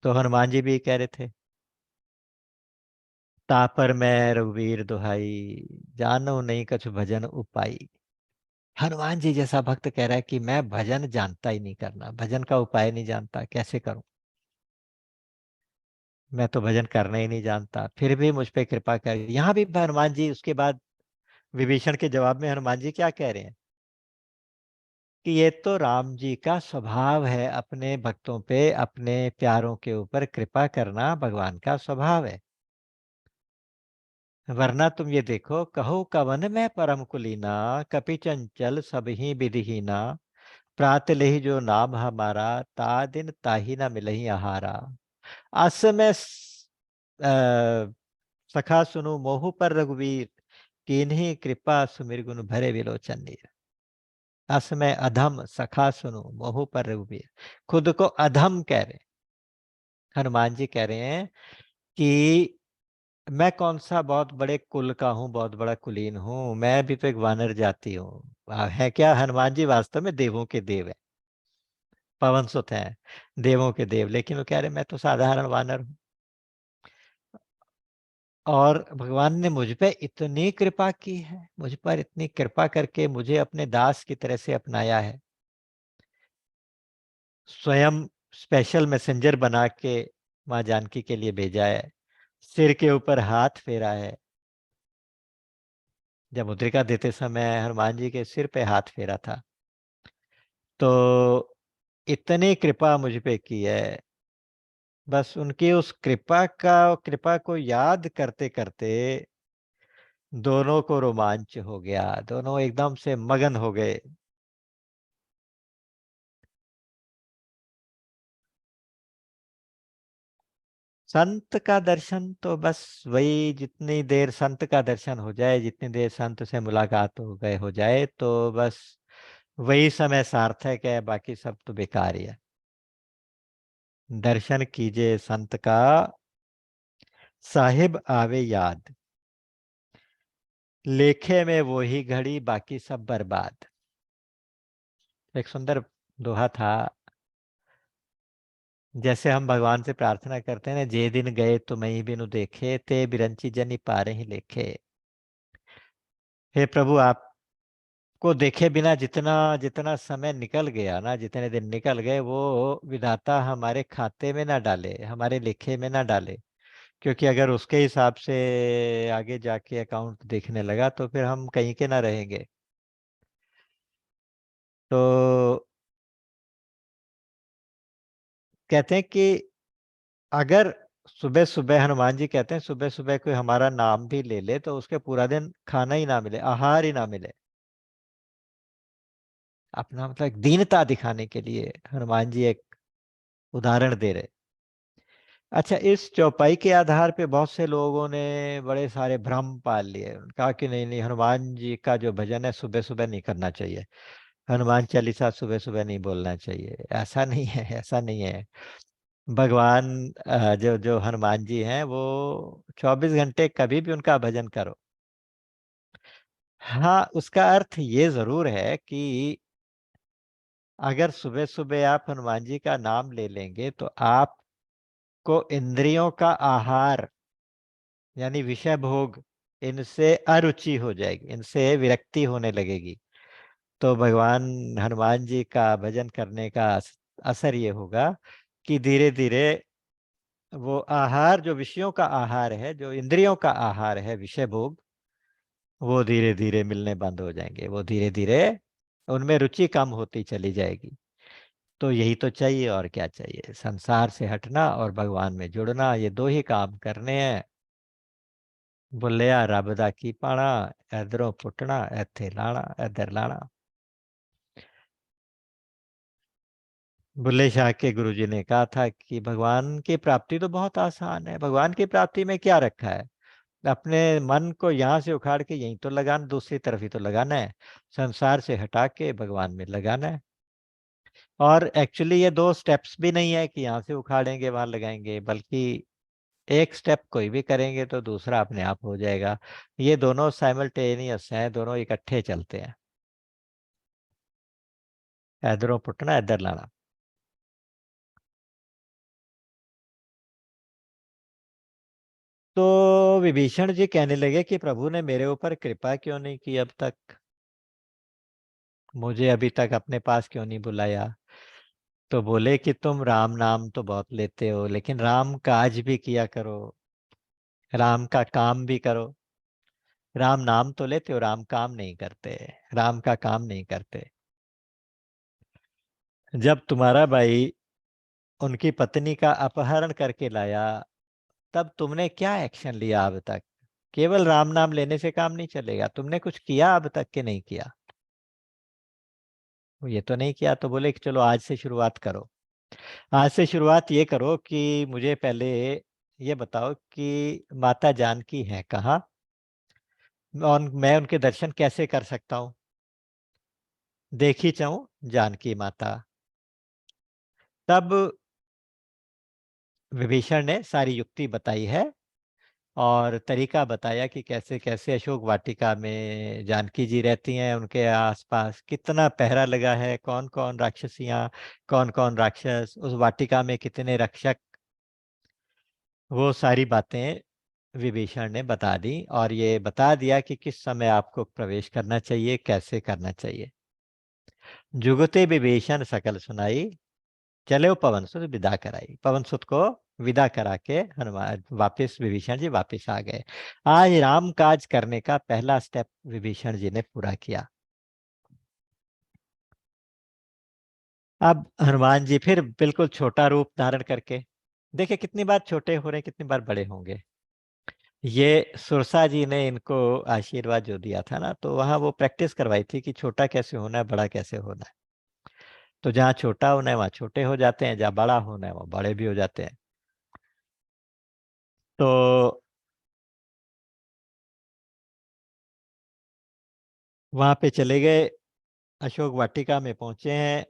तो हनुमान जी भी कह रहे थे, तापर मैं रघुवीर दुहाई, जानो नहीं कछु भजन उपाई। हनुमान जी जैसा भक्त कह रहा है कि मैं भजन जानता ही नहीं करना, भजन का उपाय नहीं जानता, कैसे करूं? मैं तो भजन करना ही नहीं जानता, फिर भी मुझ पे कृपा कर। यहाँ भी हनुमान जी उसके बाद विभीषण के जवाब में हनुमान जी क्या कह रहे हैं कि ये तो राम जी का स्वभाव है, अपने भक्तों पे, अपने प्यारों के ऊपर कृपा करना भगवान का स्वभाव है। वरना तुम ये देखो, कहो कवन में परम कुलीना, कपि चंचल सब ही विधिहीना। प्रात लेहि जो नाम हमारा, ता दिन ताही न मिलही आहारा। अस में सखा सुनु मोहु पर रघुवीर, किन्हीं कृपा सुमिर गुण भरे विलोचन नीर। अस में अधम सखा सुनु मोहु पर रघुवीर, खुद को अधम कह रहे, हनुमान जी कह रहे हैं कि मैं कौन सा बहुत बड़े कुल का हूँ, बहुत बड़ा कुलीन हूँ, मैं भी तो एक वानर जाति हूँ। है क्या? हनुमान जी वास्तव में देवों के देव है, पवन सुत हैं, देवों के देव, लेकिन वो कह रहे मैं तो साधारण वानर हूँ। और भगवान ने मुझ पे इतनी कृपा की है, मुझ पर इतनी कृपा करके मुझे अपने दास की तरह से अपनाया है, स्वयं स्पेशल मैसेंजर बना के माँ जानकी के लिए भेजा है, सिर के ऊपर हाथ फेरा है। जब मुद्रिका देते समय हनुमान जी के सिर पे हाथ फेरा था। तो इतनी कृपा मुझ पे की है, बस उनकी उस कृपा को याद करते करते दोनों को रोमांच हो गया, दोनों एकदम से मगन हो गए। संत का दर्शन तो बस वही, जितनी देर संत का दर्शन हो जाए, जितनी देर संत से मुलाकात हो जाए, तो बस वही समय सार्थक है, बाकी सब तो बेकार ही है। दर्शन कीजिए संत का, साहिब आवे याद, लेखे में वो ही घड़ी, बाकी सब बर्बाद। एक सुंदर दोहा था, जैसे हम भगवान से प्रार्थना करते हैं ना, जे दिन गए तुम्हें बिनु देखे, ते बिरंची जनि पारे ही लेखे। हे प्रभु, आपको देखे बिना जितना जितना समय निकल गया ना, जितने दिन निकल गए, वो विधाता हमारे खाते में ना डाले, हमारे लेखे में ना डाले। क्योंकि अगर उसके हिसाब से आगे जाके अकाउंट देखने लगा तो फिर हम कहीं के ना रहेंगे। तो कहते हैं कि अगर सुबह सुबह, हनुमान जी कहते हैं, सुबह सुबह कोई हमारा नाम भी ले ले तो उसके पूरा दिन खाना ही ना मिले, आहार ही ना मिले। अपना मतलब दीनता दिखाने के लिए हनुमान जी एक उदाहरण दे रहे। अच्छा, इस चौपाई के आधार पे बहुत से लोगों ने बड़े सारे भ्रम पाल लिए। कहा कि नहीं नहीं, हनुमान जी का जो भजन है सुबह सुबह नहीं करना चाहिए, हनुमान चालीसा सुबह सुबह नहीं बोलना चाहिए। ऐसा नहीं है, ऐसा नहीं है। भगवान जो जो हनुमान जी हैं, वो 24 घंटे कभी भी उनका भजन करो। हाँ, उसका अर्थ ये जरूर है कि अगर सुबह सुबह आप हनुमान जी का नाम ले लेंगे तो आपको इंद्रियों का आहार यानी विषय भोग, इनसे अरुचि हो जाएगी, इनसे विरक्ति होने लगेगी। तो भगवान हनुमान जी का भजन करने का असर ये होगा कि धीरे धीरे वो आहार, जो विषयों का आहार है, जो इंद्रियों का आहार है, विषय भोग, वो धीरे धीरे मिलने बंद हो जाएंगे। वो धीरे धीरे उनमें रुचि कम होती चली जाएगी। तो यही तो चाहिए, और क्या चाहिए? संसार से हटना और भगवान में जुड़ना, ये दो ही काम करने हैं। बुल्लिया रब दा की पाना, इधरों पुटना इथे लाना, इधर लाना। बुल्ले शाह के गुरुजी ने कहा था कि भगवान की प्राप्ति तो बहुत आसान है। भगवान की प्राप्ति में क्या रखा है? अपने मन को यहाँ से उखाड़ के यहीं तो लगाना, दूसरी तरफ ही तो लगाना है। संसार से हटा के भगवान में लगाना है। और एक्चुअली ये दो स्टेप्स भी नहीं है कि यहाँ से उखाड़ेंगे वहां लगाएंगे, बल्कि एक स्टेप कोई भी करेंगे तो दूसरा अपने आप हो जाएगा। ये दोनों साइमल्टेनियस हैं, दोनों इकट्ठे चलते हैं। इधरों पुटना इधर लाना। तो विभीषण जी कहने लगे कि प्रभु ने मेरे ऊपर कृपा क्यों नहीं की अब तक, मुझे अभी तक अपने पास क्यों नहीं बुलाया? तो बोले कि तुम राम नाम तो बहुत लेते हो, लेकिन राम काज भी किया करो, राम का काम भी करो। राम नाम तो लेते हो, राम काम नहीं करते, राम का काम नहीं करते। जब तुम्हारा भाई उनकी पत्नी का अपहरण करके लाया, तब तुमने क्या एक्शन लिया अब तक? केवल राम नाम लेने से काम नहीं चलेगा, तुमने कुछ किया अब तक के नहीं किया? वो ये तो नहीं किया। तो बोले कि चलो आज से शुरुआत करो। आज से शुरुआत ये करो कि मुझे पहले ये बताओ कि माता जानकी है कहाँ, और मैं उनके दर्शन कैसे कर सकता हूँ? देखी चाहूं जानकी माता। तब विभीषण ने सारी युक्ति बताई है और तरीका बताया कि कैसे कैसे अशोक वाटिका में जानकी जी रहती हैं, उनके आसपास कितना पहरा लगा है, कौन कौन राक्षसियां, कौन कौन राक्षस, उस वाटिका में कितने रक्षक, वो सारी बातें विभीषण ने बता दी। और ये बता दिया कि किस समय आपको प्रवेश करना चाहिए, कैसे करना चाहिए। जुगते विभीषण सकल सुनाई, चले पवन सुत विदा कराई। पवन सुत को विदा करा के हनुमान वापिस, विभीषण जी वापिस आ गए। आज राम काज करने का पहला स्टेप विभीषण जी ने पूरा किया। अब हनुमान जी फिर बिल्कुल छोटा रूप धारण करके, देखिए कितनी बार छोटे हो रहे हैं, कितनी बार बड़े होंगे। ये सुरसा जी ने इनको आशीर्वाद जो दिया था ना, तो वहां वो प्रैक्टिस करवाई थी कि छोटा कैसे होना है, बड़ा कैसे होना है। तो जहाँ छोटा होना है वहाँ छोटे हो जाते हैं, जहाँ बड़ा होना है वहाँ बड़े भी हो जाते हैं। तो वहां पे चले गए, अशोक वाटिका में पहुंचे हैं।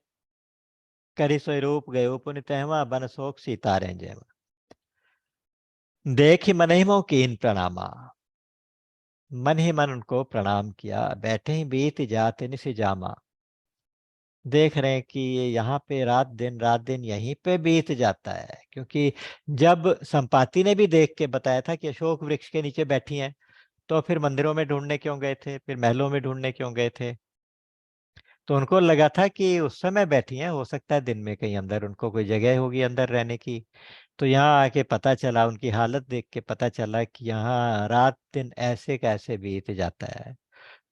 करि सोई रूप गयो पुनि तहवा, बन शोक सीता रेंजे। देख ही मन ही मोह कीन प्रणामा, मन ही मन उनको प्रणाम किया। बैठे ही बीत जात निसि जामा। देख रहे हैं कि ये यहाँ पे रात दिन यहीं पे बीत जाता है, क्योंकि जब संपाति ने भी देख के बताया था कि अशोक वृक्ष के नीचे बैठी हैं, तो फिर मंदिरों में ढूंढने क्यों गए थे, फिर महलों में ढूंढने क्यों गए थे। तो उनको लगा था कि उस समय बैठी हैं, हो सकता है दिन में कहीं अंदर उनको कोई जगह होगी अंदर रहने की। तो यहाँ आके पता चला, उनकी हालत देख के पता चला कि यहाँ रात दिन ऐसे कैसे बीत जाता है।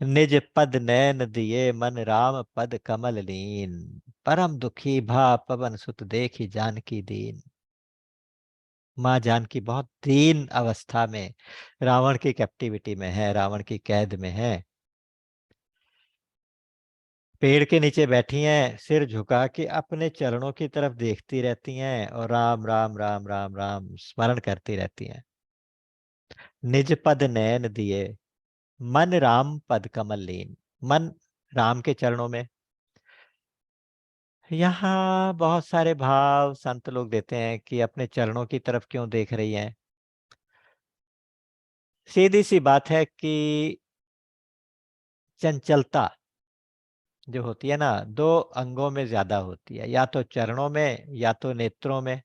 निज पद नैन दिए मन राम पद कमल लीन, परम दुखी भा पवन सुत देखी जानकी दीन। माँ जानकी बहुत दीन अवस्था में रावण की कैप्टिविटी में है, रावण की कैद में है। पेड़ के नीचे बैठी हैं, सिर झुका के अपने चरणों की तरफ देखती रहती हैं और राम राम राम राम राम स्मरण करती रहती हैं। निज पद नयन दिए मन राम पद कमल लीन, मन राम के चरणों में। यहाँ बहुत सारे भाव संत लोग देते हैं कि अपने चरणों की तरफ क्यों देख रही हैं। सीधी सी बात है कि चंचलता जो होती है ना, दो अंगों में ज्यादा होती है, या तो चरणों में या तो नेत्रों में,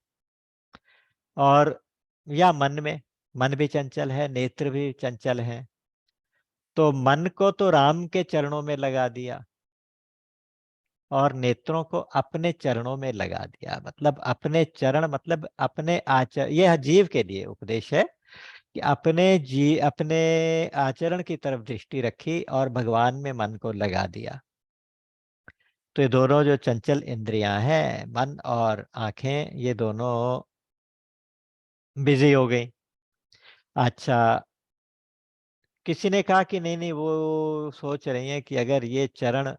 और या मन में। मन भी चंचल है, नेत्र भी चंचल है। तो मन को तो राम के चरणों में लगा दिया और नेत्रों को अपने चरणों में लगा दिया। मतलब अपने चरण, मतलब अपने आचरण, यह जीव के लिए उपदेश है कि अपने आचरण की तरफ दृष्टि रखी और भगवान में मन को लगा दिया। तो ये दोनों जो चंचल इंद्रियां हैं, मन और आंखें, ये दोनों बिजी हो गई। अच्छा, किसी ने कहा कि नहीं नहीं, वो सोच रही हैं कि अगर ये चरण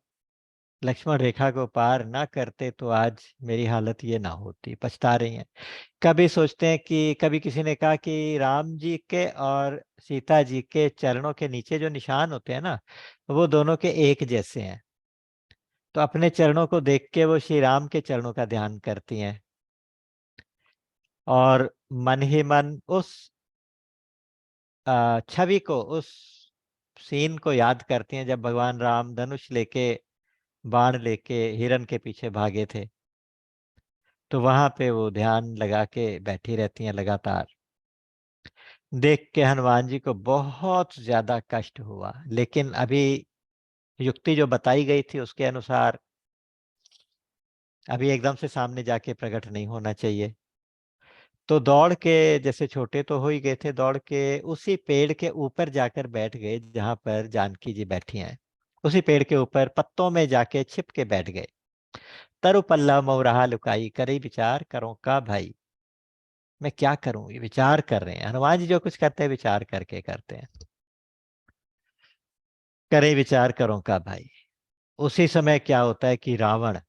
लक्ष्मण रेखा को पार ना करते तो आज मेरी हालत ये ना होती, पछता रही हैं। कभी सोचते हैं कि, कभी किसी ने कहा कि राम जी के और सीता जी के चरणों के नीचे जो निशान होते हैं ना, वो दोनों के एक जैसे हैं। तो अपने चरणों को देख के वो श्री राम के चरणों का ध्यान करती हैं और मन ही मन उस छवि को, उस सीन को याद करती हैं जब भगवान राम धनुष लेके, बाण लेके हिरण के पीछे भागे थे। तो वहां पे वो ध्यान लगा के बैठी रहती हैं लगातार। देख के हनुमान जी को बहुत ज्यादा कष्ट हुआ, लेकिन अभी युक्ति जो बताई गई थी उसके अनुसार अभी एकदम से सामने जाके प्रकट नहीं होना चाहिए। तो दौड़ के, जैसे छोटे तो हो ही गए थे, दौड़ के उसी पेड़ के ऊपर जाकर बैठ गए जहां पर जानकी जी बैठी हैं। उसी पेड़ के ऊपर पत्तों में जाके छिप के बैठ गए। तरु पल्लव मऊराहा लुकाई, करे विचार करो का भाई। मैं क्या करूं, ये विचार कर रहे हैं हनुमान जी, जो कुछ करते हैं विचार करके करते हैं। करे विचार करो का भाई। उसी समय क्या होता है कि रावण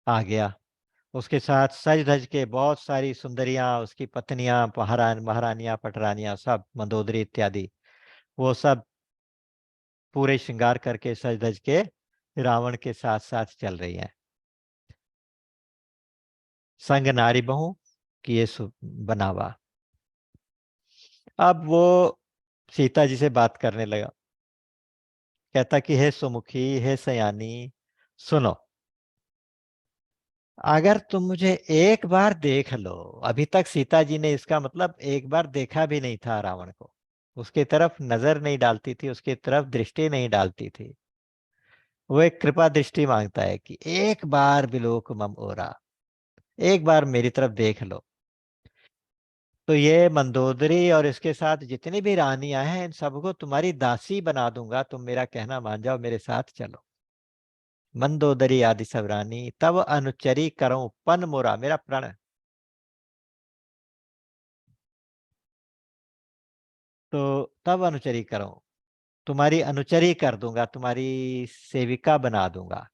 आ गया। उसके साथ सज धज के बहुत सारी सुंदरियां, उसकी पत्नियां, महारानियां, पटरानियां, सब मंदोदरी इत्यादि, वो सब पूरे श्रृंगार करके सज धज के रावण के साथ साथ चल रही हैं। संग नारी बहू किए बनावा। अब वो सीता जी से बात करने लगा। कहता कि हे सुमुखी, हे सयानी, सुनो, अगर तुम मुझे एक बार देख लो। अभी तक सीता जी ने, इसका मतलब एक बार देखा भी नहीं था रावण को, उसकी तरफ नजर नहीं डालती थी, उसकी तरफ दृष्टि नहीं डालती थी। वो एक कृपा दृष्टि मांगता है कि एक बार बिलोक मम ओरा, एक बार मेरी तरफ देख लो। तो ये मंदोदरी और इसके साथ जितनी भी रानियां हैं, इन सबको तुम्हारी दासी बना दूंगा, तुम मेरा कहना मान जाओ, मेरे साथ चलो। मंदोदरी आदि सब रानी तब अनुचरी करो पन मोरा, मेरा प्रण। तो तब अनुचरी करो, तुम्हारी अनुचरी कर दूंगा, तुम्हारी सेविका बना दूंगा।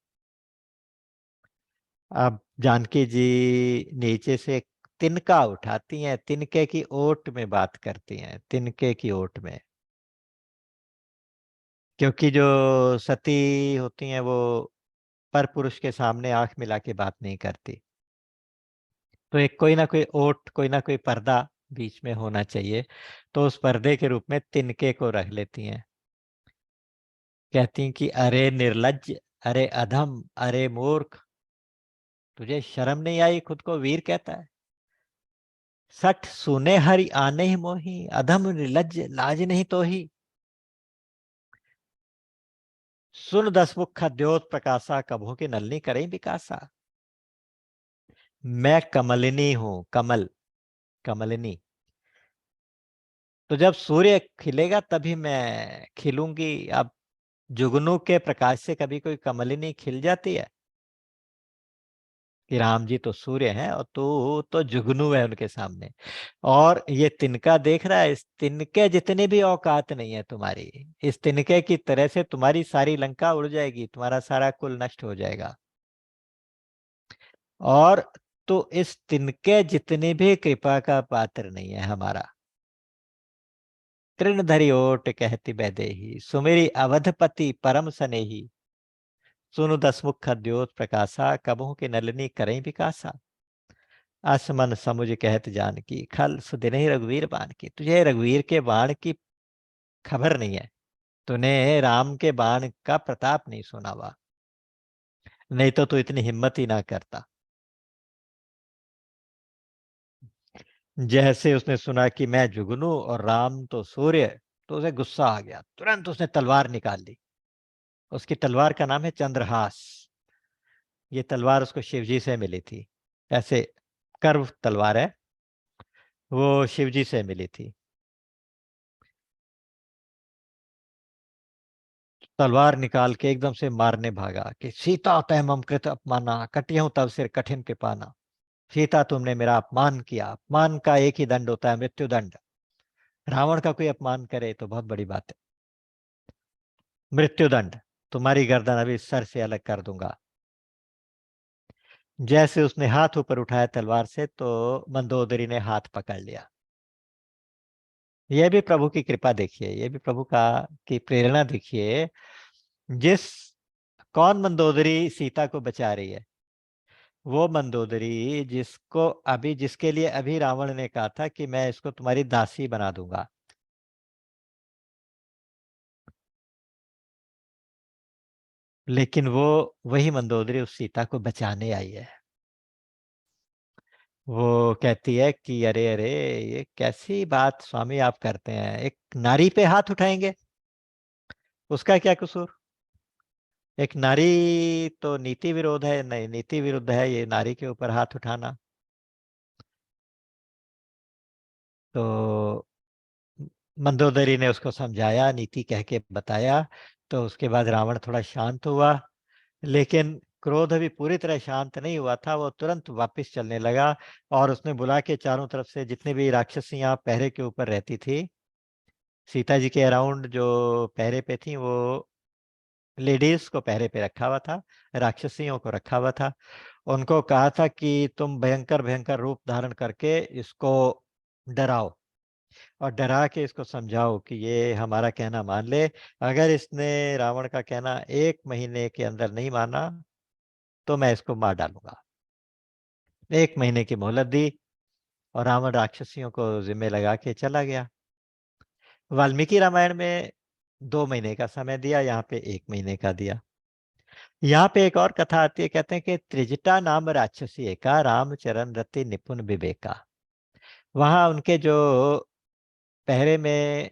अब जानकी जी नीचे से एक तिनका उठाती हैं, तिनके की ओट में बात करती हैं, तिनके की ओट में। क्योंकि जो सती होती हैं वो पर पुरुष के सामने आंख मिला के बात नहीं करती। तो एक कोई ना कोई ओट, कोई ना कोई पर्दा बीच में होना चाहिए। तो उस पर्दे के रूप में तिनके को रख लेती हैं। कहती हैं कि अरे निर्लज्ज, अरे अधम, अरे मूर्ख, तुझे शर्म नहीं आई, खुद को वीर कहता है। सठ सुने हरि आने ही मोही, अधम निर्लज्ज लाज नहीं तो ही। सुन दस मुख द्योत प्रकाशा, कभों की नलनी करें विकासा। मैं कमलिनी हूं, कमल, कमलिनी। तो जब सूर्य खिलेगा तभी मैं खिलूंगी। अब जुगनू के प्रकाश से कभी कोई कमलिनी खिल जाती है? कि राम जी तो सूर्य हैं और तू तो जुगनू है उनके सामने। और ये तिनका देख रहा है, इस तिनके जितनी भी औकात नहीं है तुम्हारी। इस तिनके की तरह से तुम्हारी सारी लंका उड़ जाएगी, तुम्हारा सारा कुल नष्ट हो जाएगा। और तो इस तिनके जितनी भी कृपा का पात्र नहीं है हमारा। तृण धरि ओट कहती बैदेही, सुमेरी अवधपति परम सनेही। सुनु दसमुख द्योत प्रकाशा, कबहू की नलिनी करें विकासा। आसमन समुझ कहत जान की, खल सुदिन रघुवीर बाण की। तुझे रघुवीर के बाण की खबर नहीं है, तूने राम के बाण का प्रताप नहीं सुना हुआ, नहीं तो तू इतनी हिम्मत ही ना करता। जैसे उसने सुना कि मैं जुगनू और राम तो सूर्य, तो उसे गुस्सा आ गया, तुरंत उसने तलवार निकाल ली। उसकी तलवार का नाम है चंद्रहास। ये तलवार उसको शिवजी से मिली थी, ऐसे कर्व तलवार है, वो शिवजी से मिली थी। तलवार निकाल के एकदम से मारने भागा कि सीता तय मम कृत अपमाना, कटियहूं तब सिर कठिन कृपाना। सीता तुमने मेरा अपमान किया, अपमान का एक ही दंड होता है, मृत्यु दंड। रावण का कोई अपमान करे तो बहुत बड़ी बात है, मृत्यु दंड। तुम्हारी गर्दन अभी सर से अलग कर दूंगा। जैसे उसने हाथ ऊपर उठाया तलवार से, तो मंदोदरी ने हाथ पकड़ लिया। यह भी प्रभु की कृपा देखिए, यह भी प्रभु का की प्रेरणा देखिए। जिस कौन मंदोदरी सीता को बचा रही है? वो मंदोदरी जिसको अभी, जिसके लिए अभी रावण ने कहा था कि मैं इसको तुम्हारी दासी बना दूंगा। लेकिन वो वही मंदोदरी उस सीता को बचाने आई है। वो कहती है कि अरे अरे, ये कैसी बात स्वामी आप करते हैं, एक नारी पे हाथ उठाएंगे, उसका क्या कसूर? एक नारी तो नीति विरोध है, नहीं नीति विरुद्ध है ये नारी के ऊपर हाथ उठाना। तो मंदोदरी ने उसको समझाया, नीति कह के बताया। तो उसके बाद रावण थोड़ा शांत हुआ, लेकिन क्रोध अभी पूरी तरह शांत नहीं हुआ था। वो तुरंत वापस चलने लगा और उसने बुला के चारों तरफ से जितनी भी राक्षसियां पहरे के ऊपर रहती थी, सीता जी के अराउंड जो पहरे पे थी, वो लेडीज को पहरे पे रखा हुआ था, राक्षसियों को रखा हुआ था। उनको कहा था कि तुम भयंकर भयंकर रूप धारण करके इसको डराओ, और डरा के इसको समझाओ कि ये हमारा कहना मान ले। अगर इसने रावण का कहना 1 महीने के अंदर नहीं माना, तो मैं इसको मार डालूंगा। 1 महीने की मोहलत दी और रावण राक्षसियों को जिम्मे लगा के चला गया। वाल्मीकि रामायण में 2 महीने का समय दिया, यहाँ पे 1 महीने का दिया। यहाँ पे एक और कथा आती है, कहते हैं कि त्रिजटा नाम राक्षसी एका, रामचरण रति निपुण विवेका। वहां उनके जो पहरे में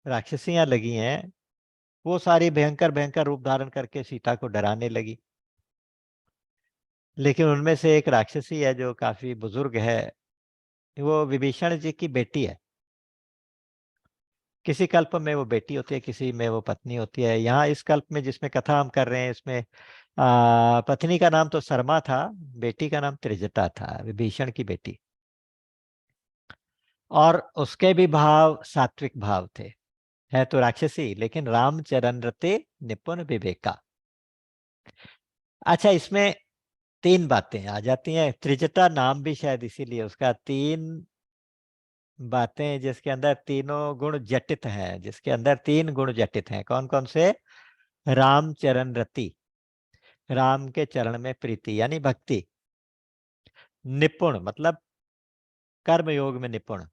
राक्षसियां लगी हैं, वो सारी भयंकर भयंकर रूप धारण करके सीता को डराने लगी। लेकिन उनमें से एक राक्षसी है जो काफी बुजुर्ग है, वो विभीषण जी की बेटी है। किसी कल्प में वो बेटी होती है, किसी में वो पत्नी होती है। यहाँ इस कल्प में जिसमें कथा हम कर रहे हैं, इसमें पत्नी का नाम तो शर्मा था, बेटी का नाम त्रिजटा था, विभीषण की बेटी। और उसके भी भाव सात्विक भाव थे, है तो राक्षसी लेकिन रामचरण रते निपुण विवेका। अच्छा, इसमें 3 बातें आ जाती हैं। त्रिजटा नाम भी शायद इसीलिए उसका, 3 बातें जिसके अंदर तीनों गुण जटित हैं, जिसके अंदर 3 गुण जटित हैं। कौन कौन से? राम चरण रति, राम के चरण में प्रीति यानी भक्ति। निपुण मतलब कर्म योग में निपुण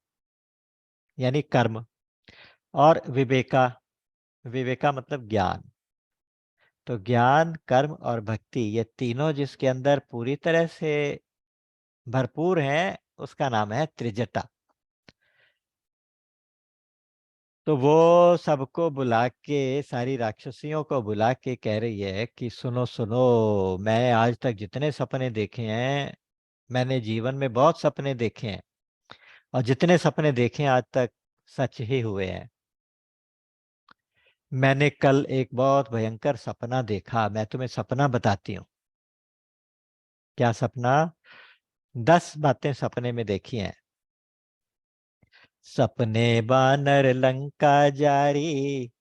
यानी कर्म। और विवेका, विवेका मतलब ज्ञान। तो ज्ञान, कर्म और भक्ति, ये तीनों जिसके अंदर पूरी तरह से भरपूर हैं, उसका नाम है त्रिजटा। तो वो सबको बुला के, सारी राक्षसियों को बुला के कह रही है कि सुनो सुनो, मैं आज तक जितने सपने देखे हैं, मैंने जीवन में बहुत सपने देखे हैं, और जितने सपने देखे हैं आज तक सच ही हुए हैं। मैंने कल एक बहुत भयंकर सपना देखा, मैं तुम्हें सपना बताती हूँ। क्या सपना? 10 बातें सपने में देखी हैं। सपने बानर लंका जारी।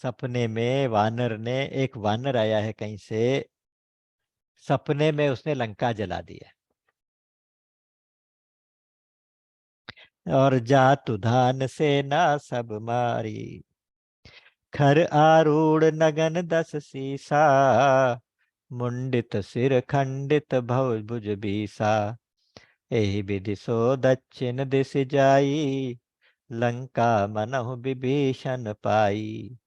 सपने में वानर ने, एक वानर आया है कहीं से, सपने में उसने लंका जला दी है। और जातु धान सेना सब मारी, खर आरूढ़ नगन 10 सीसा, मुंडित सिर खंडित भव भुज बीसा, एहि विधि सो दक्षिण दिश जाई, लंका मनहु विभीषण पाई।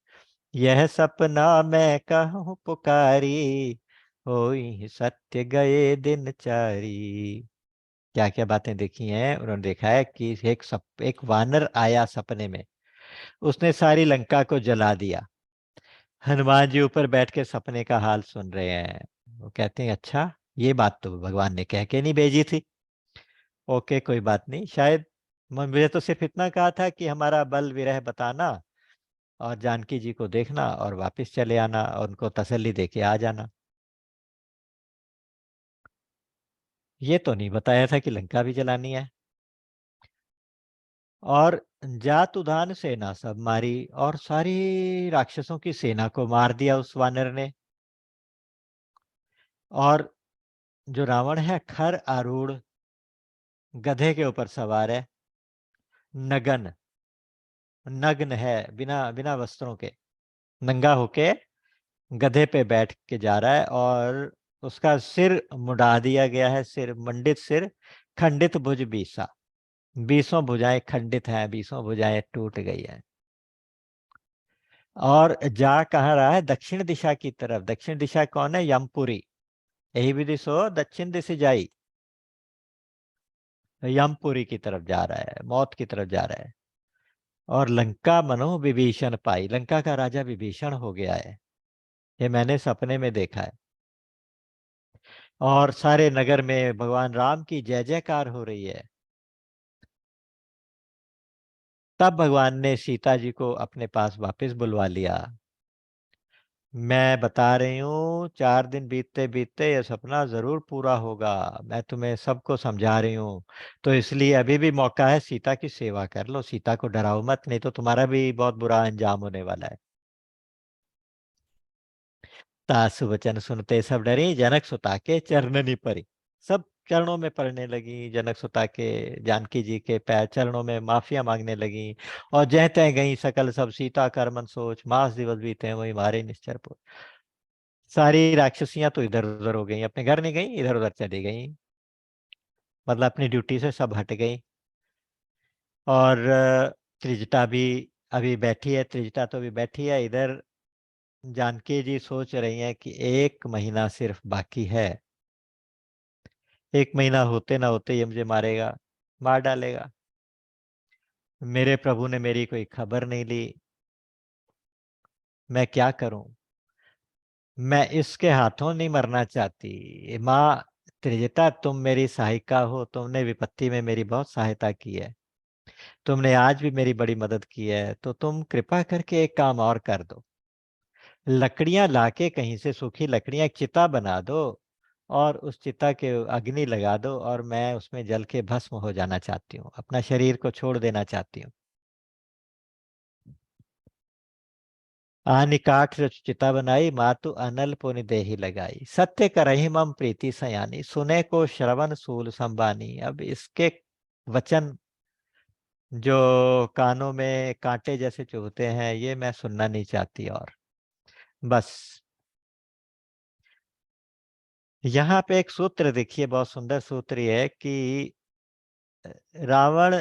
यह सपना मैं कहूँ पुकारी, होई सत्य गए दिन चारी। क्या क्या बातें देखी हैं? उन्होंने देखा है कि एक वानर आया सपने में, उसने सारी लंका को जला दिया। हनुमान जी ऊपर बैठ के सपने का हाल सुन रहे हैं। वो कहते हैं अच्छा, ये बात तो भगवान ने कह के नहीं भेजी थी। ओके, कोई बात नहीं, शायद मुझे तो सिर्फ इतना कहा था कि हमारा बल विरह बताना, और जानकी जी को देखना और वापस चले आना, और उनको तसल्ली देके आ जाना। ये तो नहीं बताया था कि लंका भी जलानी है। और जात उधान सेना सब मारी, और सारी राक्षसों की सेना को मार दिया उस वानर ने। और जो रावण है, खर आरूढ़, गधे के ऊपर सवार है, नगन, नग्न है, बिना बिना वस्त्रों के, नंगा होके गधे पे बैठ के जा रहा है, और उसका सिर मुड़ा दिया गया है, सिर मंडित सिर, खंडित भुज बीसा, 20 भुजाएं खंडित हैं, 20 भुजाएं टूट गई हैं। और जा कहाँ रहा है? दक्षिण दिशा की तरफ। दक्षिण दिशा कौन है? यमपुरी। यही विधि सो दक्षिण दिशा जाई, यमपुरी की तरफ जा रहा है, मौत की तरफ जा रहा है। और लंका मनो विभीषण पाई, लंका का राजा विभीषण हो गया है, ये मैंने सपने में देखा है। और सारे नगर में भगवान राम की जय जयकार हो रही है। तब भगवान ने सीता जी को अपने पास वापस बुलवा लिया। मैं बता रही हूँ, 4 दिन बीतते बीतते यह सपना जरूर पूरा होगा। मैं तुम्हें सबको समझा रही हूँ। तो इसलिए अभी भी मौका है, सीता की सेवा कर लो, सीता को डराओ मत, नहीं तो तुम्हारा भी बहुत बुरा अंजाम होने वाला है। तासु वचन सुनते सब डरी, जनक सुता के चरणनी परी। सब चरणों में पड़ने लगी, जनक सुता के, जानकी जी के पैर चरणों में माफिया मांगने लगी। और जह तह गई सकल सब, सीता कर मन सोच, मास दिवस बीते वही मारे निश्चर पुर। सारी राक्षसियां तो इधर उधर हो गई, अपने घर नहीं गई, इधर उधर चली गई, मतलब अपनी ड्यूटी से सब हट गई। और त्रिजटा भी अभी बैठी है, त्रिजटा तो अभी बैठी है इधर। जानकी जी सोच रही हैं कि 1 महीना सिर्फ बाकी है, 1 महीना होते ना होते ये मुझे मारेगा, मार डालेगा। मेरे प्रभु ने मेरी कोई खबर नहीं ली, मैं क्या करूं? मैं इसके हाथों नहीं मरना चाहती। माँ त्रिजटा, तुम मेरी सहायिका हो, तुमने विपत्ति में मेरी बहुत सहायता की है, तुमने आज भी मेरी बड़ी मदद की है, तो तुम कृपा करके एक काम और कर दो। लकड़ियां लाके कहीं से, सूखी लकड़ियां, एक चिता बना दो, और उस चिता के अग्नि लगा दो, और मैं उसमें जल के भस्म हो जाना चाहती हूँ, अपना शरीर को छोड़ देना चाहती हूँ। आनि काठ रच चिता बनाई, मातु अनल पुनि देहि लगाई, सत्य करहि मम प्रीति सयानी, सुने को श्रवण सूल संबानी। अब इसके वचन जो कानों में कांटे जैसे चुभते हैं, ये मैं सुनना नहीं चाहती। और बस यहाँ पे एक सूत्र देखिए, बहुत सुंदर सूत्र ये है कि रावण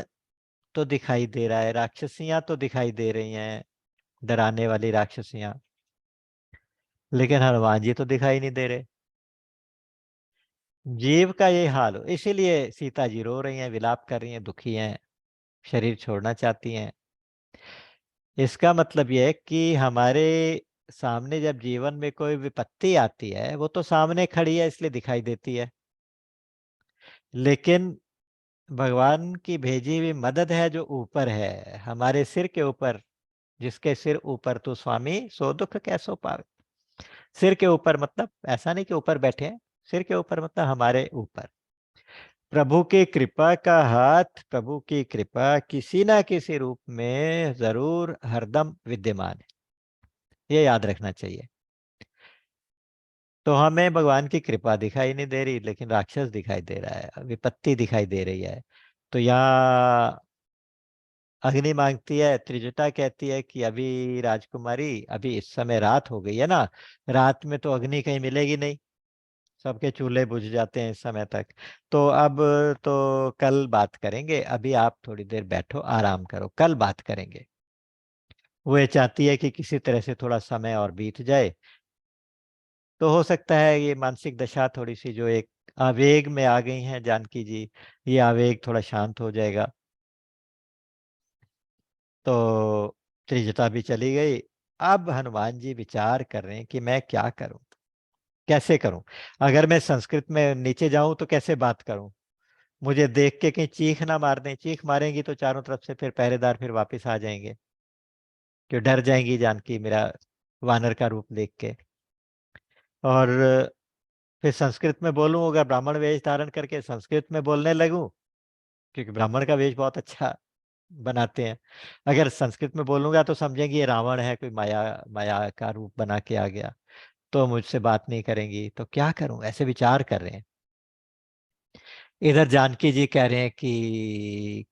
तो दिखाई दे रहा है, राक्षसियां तो दिखाई दे रही हैं, डराने वाली राक्षसियां। लेकिन हनुमान जी तो दिखाई नहीं दे रहे। जीव का ये हाल हो, इसीलिए सीता जी रो रही हैं, विलाप कर रही हैं, दुखी हैं, शरीर छोड़ना चाहती हैं। इसका मतलब यह है कि हमारे सामने जब जीवन में कोई विपत्ति आती है, वो तो सामने खड़ी है इसलिए दिखाई देती है, लेकिन भगवान की भेजी हुई मदद है जो ऊपर है, हमारे सिर के ऊपर। जिसके सिर ऊपर तू स्वामी, सो दुख कैसो पावे। सिर के ऊपर मतलब ऐसा नहीं कि ऊपर बैठे हैं, सिर के ऊपर मतलब हमारे ऊपर प्रभु की कृपा का हाथ, प्रभु की कृपा किसी ना किसी रूप में जरूर हरदम विद्यमान है, ये याद रखना चाहिए। तो हमें भगवान की कृपा दिखाई नहीं दे रही, लेकिन राक्षस दिखाई दे रहा है, विपत्ति दिखाई दे रही है। तो यहाँ अग्नि मांगती है, त्रिजटा कहती है कि अभी राजकुमारी, अभी इस समय रात हो गई है ना, रात में तो अग्नि कहीं मिलेगी नहीं, सबके चूल्हे बुझ जाते हैं इस समय तक। तो अब तो कल बात करेंगे, अभी आप थोड़ी देर बैठो, आराम करो, कल बात करेंगे। वो ये चाहती है कि किसी तरह से थोड़ा समय और बीत जाए, तो हो सकता है ये मानसिक दशा थोड़ी सी, जो एक आवेग में आ गई हैं जानकी जी, ये आवेग थोड़ा शांत हो जाएगा। तो त्रिजटा भी चली गई। अब हनुमान जी विचार कर रहे हैं कि मैं क्या करूं, कैसे करूं। अगर मैं संस्कृत में नीचे जाऊं तो कैसे बात करूं, मुझे देख के कहीं चीख ना मार दें, चीख मारेंगी तो चारों तरफ से फिर पहरेदार फिर वापस आ जाएंगे, कि डर जाएंगी जानकी मेरा वानर का रूप देख के। और फिर संस्कृत में बोलूं, अगर ब्राह्मण वेश धारण करके संस्कृत में बोलने लगूं, क्योंकि ब्राह्मण का वेश बहुत अच्छा बनाते हैं, अगर संस्कृत में बोलूंगा तो समझेंगे ये रावण है, कोई माया माया का रूप बना के आ गया, तो मुझसे बात नहीं करेंगी। तो क्या करूं, ऐसे विचार कर रहे हैं। इधर जानकी जी कह रहे हैं कि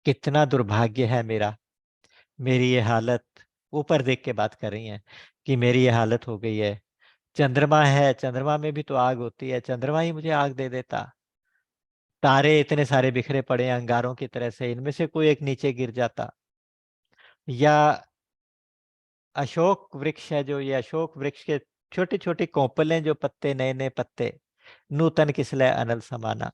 कितना दुर्भाग्य है मेरा, मेरी ये हालत। ऊपर देख के बात कर रही हैं कि मेरी ये हालत हो गई है। चंद्रमा है, चंद्रमा में भी तो आग होती है, चंद्रमा ही मुझे आग दे देता। तारे इतने सारे बिखरे पड़े हैं अंगारों की तरह से, इनमें से कोई एक नीचे गिर जाता। या अशोक वृक्ष है, जो ये अशोक वृक्ष के छोटे छोटे कोपल हैं, जो पत्ते, नए नए पत्ते, नूतन किसलय अनल समाना,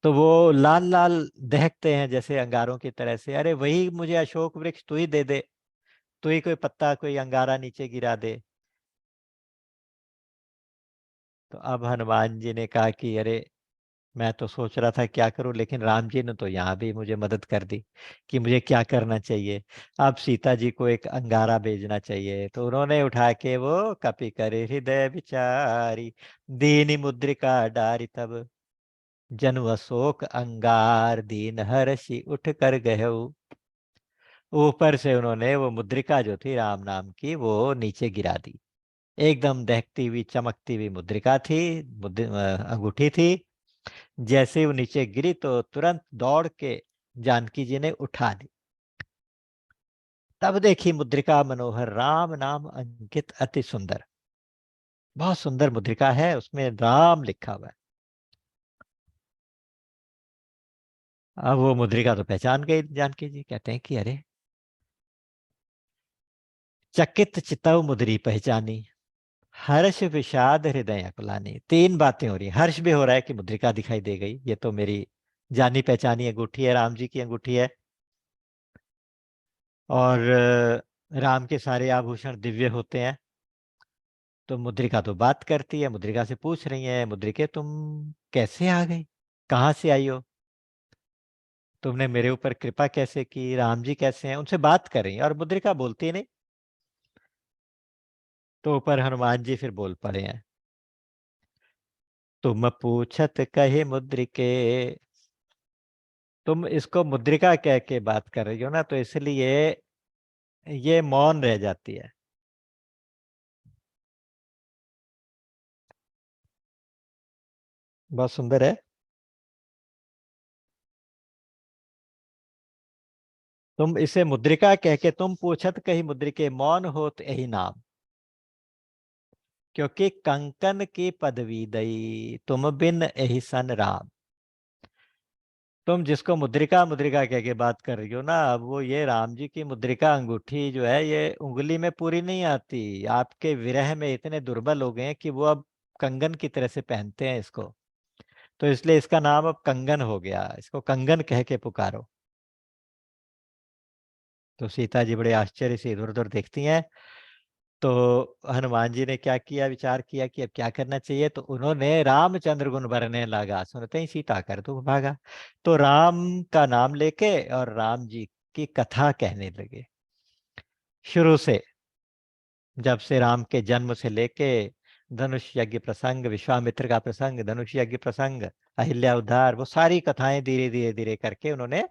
तो वो लाल लाल दहकते हैं जैसे अंगारों की तरह से। अरे वही मुझे अशोक वृक्ष तू ही दे दे, तू ही कोई पत्ता, कोई अंगारा नीचे गिरा दे। तो अब हनुमान जी ने कहा कि अरे, मैं तो सोच रहा था क्या करूं, लेकिन राम जी ने तो यहाँ भी मुझे मदद कर दी कि मुझे क्या करना चाहिए। अब सीता जी को एक अंगारा भेजना चाहिए, तो उन्होंने उठा के वो कपि करे हृदय विचारी, दीनी मुद्रिका डारी तब, जनु अशोक अंगार दीन हर्षि उठ कर गहु। ऊपर से उन्होंने वो मुद्रिका जो थी राम नाम की, वो नीचे गिरा दी। एकदम दहकती हुई चमकती हुई मुद्रिका थी, अंगूठी थी। जैसे वो नीचे गिरी तो तुरंत दौड़ के जानकी जी ने उठा ली। तब देखी मुद्रिका मनोहर, राम नाम अंकित अति सुंदर। बहुत सुंदर मुद्रिका है, उसमें राम लिखा हुआ है। अब वो मुद्रिका तो पहचान गई जानकी जी, कहते हैं कि अरे, चकित चितव मुद्री पहचानी, हर्ष विषाद हृदय अकुलानी। तीन बातें हो रही हैं, हर्ष भी हो रहा है कि मुद्रिका दिखाई दे गई, ये तो मेरी जानी पहचानी अंगूठी है, राम जी की अंगूठी है। और राम के सारे आभूषण दिव्य होते हैं। तो मुद्रिका तो बात करती है, मुद्रिका से पूछ रही है, मुद्रिके तुम कैसे आ गई, कहाँ से आई हो, तुमने मेरे ऊपर कृपा कैसे की, राम जी कैसे हैं, उनसे बात कर रही है। और मुद्रिका बोलती नहीं। तो ऊपर हनुमान जी फिर बोल पड़े हैं, तुम पूछत कहे मुद्रिके। तुम इसको मुद्रिका कह के बात कर रही हो ना, तो इसलिए ये मौन रह जाती है। बहुत सुंदर है। तुम इसे मुद्रिका कह के, तुम पूछत कही मुद्रिके, मौन होत यही नाम, क्योंकि कंकन की पदवी दई, तुम बिन यही सन राम। तुम जिसको मुद्रिका मुद्रिका कह के बात कर रही हो ना, अब वो ये राम जी की मुद्रिका अंगूठी जो है ये उंगली में पूरी नहीं आती। आपके विरह में इतने दुर्बल हो गए हैं कि वो अब कंगन की तरह से पहनते हैं इसको। तो इसलिए इसका नाम अब कंगन हो गया, इसको कंगन कह के पुकारो। तो सीता जी बड़े आश्चर्य से इधर उधर देखती हैं। तो हनुमान जी ने क्या किया, विचार किया कि अब क्या करना चाहिए। तो उन्होंने रामचंद्र गुण भरने लगा, सुनते ही सीता कर तो भागा। तो राम का नाम लेके और राम जी की कथा कहने लगे, शुरू से, जब से राम के जन्म से लेके धनुष यज्ञ प्रसंग, विश्वामित्र का प्रसंग, धनुष यज्ञ प्रसंग, अहिल्या उद्धार, वो सारी कथाएं धीरे धीरे धीरे करके उन्होंने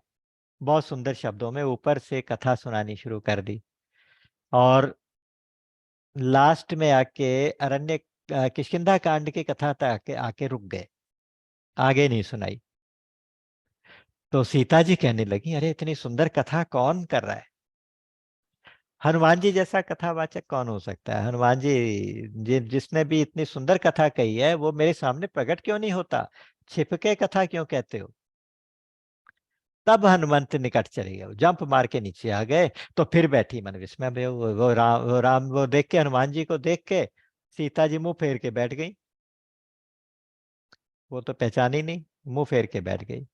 बहुत सुंदर शब्दों में ऊपर से कथा सुनानी शुरू कर दी। और लास्ट में आके अरण्य किष्किंधा कांड की कथा तक आके आके रुक गए, आगे नहीं सुनाई। तो सीता जी कहने लगी, अरे इतनी सुंदर कथा कौन कर रहा है? हनुमान जी जैसा कथावाचक कौन हो सकता है? हनुमान जी जिसने भी इतनी सुंदर कथा कही है वो मेरे सामने प्रकट क्यों नहीं होता? छिपके कथा क्यों कहते हो? तब हनुमंत निकट चले गए, वो जंप मार के नीचे आ गए। तो फिर बैठी मन विस्मय में, वो राम वो देख के, हनुमान जी को देख के सीता जी मुंह फेर के बैठ गई। वो तो पहचानी नहीं, मुंह फेर के बैठ गई।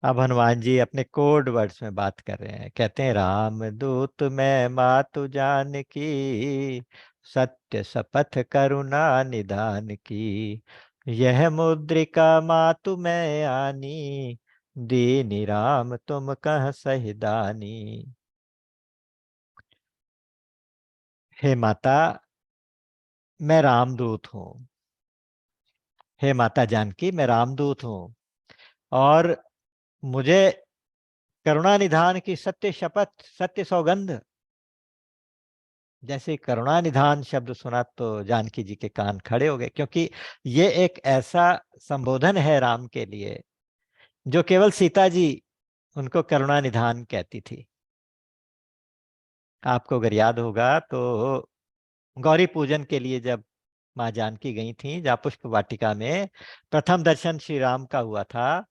अब हनुमान जी अपने कोड वर्ड्स में बात कर रहे हैं, कहते हैं, राम दूत मैं मातु जान की, सत्य शपथ करुणा निधान की, यह मुद्रिका मातु मैं आनी, दीनि राम तुम कह सही दानी। हे माता, मैं रामदूत हूँ। हे माता जानकी, मैं रामदूत हूँ। और मुझे करुणा निधान की सत्य शपथ, सत्य सौगंध। जैसे करुणा निधान शब्द सुना तो जानकी जी के कान खड़े हो गए, क्योंकि ये एक ऐसा संबोधन है राम के लिए जो केवल सीता जी उनको करुणा निधान कहती थी। आपको अगर याद होगा तो गौरी पूजन के लिए जब माँ जानकी गई थी, जहाँ पुष्प वाटिका में प्रथम दर्शन श्री राम का हुआ था,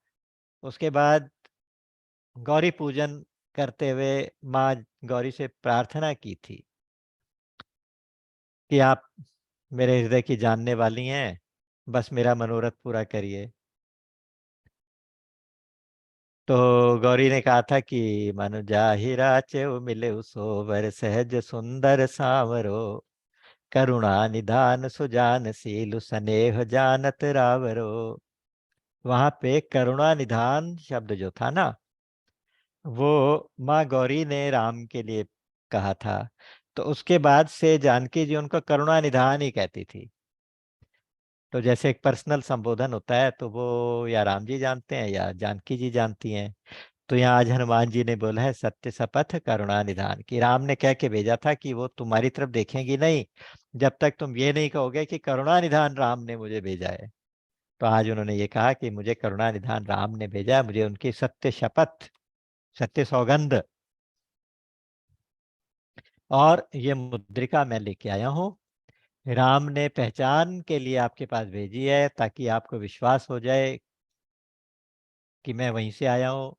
उसके बाद गौरी पूजन करते हुए माँ गौरी से प्रार्थना की थी कि आप मेरे हृदय की जानने वाली हैं, बस मेरा मनोरथ पूरा करिए। तो गौरी ने कहा था कि मनु जाहि राचेउ मिलेउ सोबर, सहज सुंदर सांवरो, करुणा निधान सुजान सीलु, सनेह जानत रावरो। वहां पे करुणा निधान शब्द जो था ना, वो माँ गौरी ने राम के लिए कहा था। तो उसके बाद से जानकी जी उनको करुणा निधान ही कहती थी। तो जैसे एक पर्सनल संबोधन होता है तो वो या राम जी जानते हैं या जानकी जी जानती हैं। तो यहाँ आज हनुमान जी ने बोला है, सत्य शपथ करुणा निधान की। राम ने कह के भेजा था कि वो तुम्हारी तरफ देखेंगी नहीं जब तक तुम ये नहीं कहोगे कि करुणा निधान राम ने मुझे भेजा है। तो आज उन्होंने ये कहा कि मुझे करुणा निधान राम ने भेजा है, मुझे उनकी सत्य शपथ, सत्य सौगंध और ये मुद्रिका मैं लेके आया हूँ। राम ने पहचान के लिए आपके पास भेजी है ताकि आपको विश्वास हो जाए कि मैं वहीं से आया हूँ।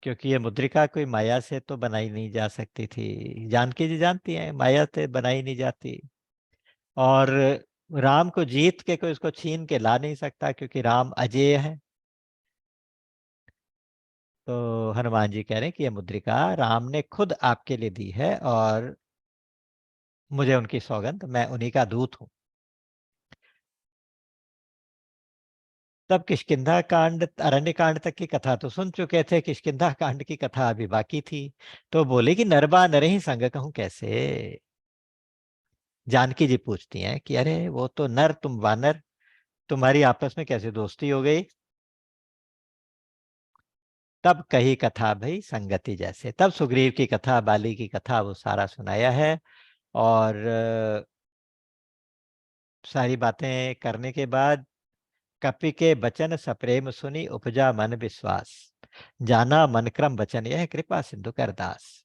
क्योंकि ये मुद्रिका कोई माया से तो बनाई नहीं जा सकती थी, जानकी जी जानती हैं माया से बनाई नहीं जाती। और राम को जीत के कोई उसको छीन के ला नहीं सकता, क्योंकि राम अजेय है। तो हनुमान जी कह रहे हैं कि ये मुद्रिका राम ने खुद आपके लिए दी है और मुझे उनकी सौगंध, मैं उन्हीं का दूत हूँ। तब किष्किंधा कांड, अरण्य कांड तक की कथा तो सुन चुके थे, किष्किंधा कांड की कथा अभी बाकी थी। तो बोले कि नरबा नर ही संग कहूं कैसे। जानकी जी पूछती हैं कि अरे वो तो नर, तुम वानर, तुम्हारी आपस में कैसे दोस्ती हो गई? तब कही कथा भाई संगति जैसे, तब सुग्रीव की कथा, बाली की कथा वो सारा सुनाया है। और सारी बातें करने के बाद कपि के बचन सप्रेम सुनी, उपजा मन विश्वास, जाना मन क्रम वचन यह, कृपा सिंधु कर दास।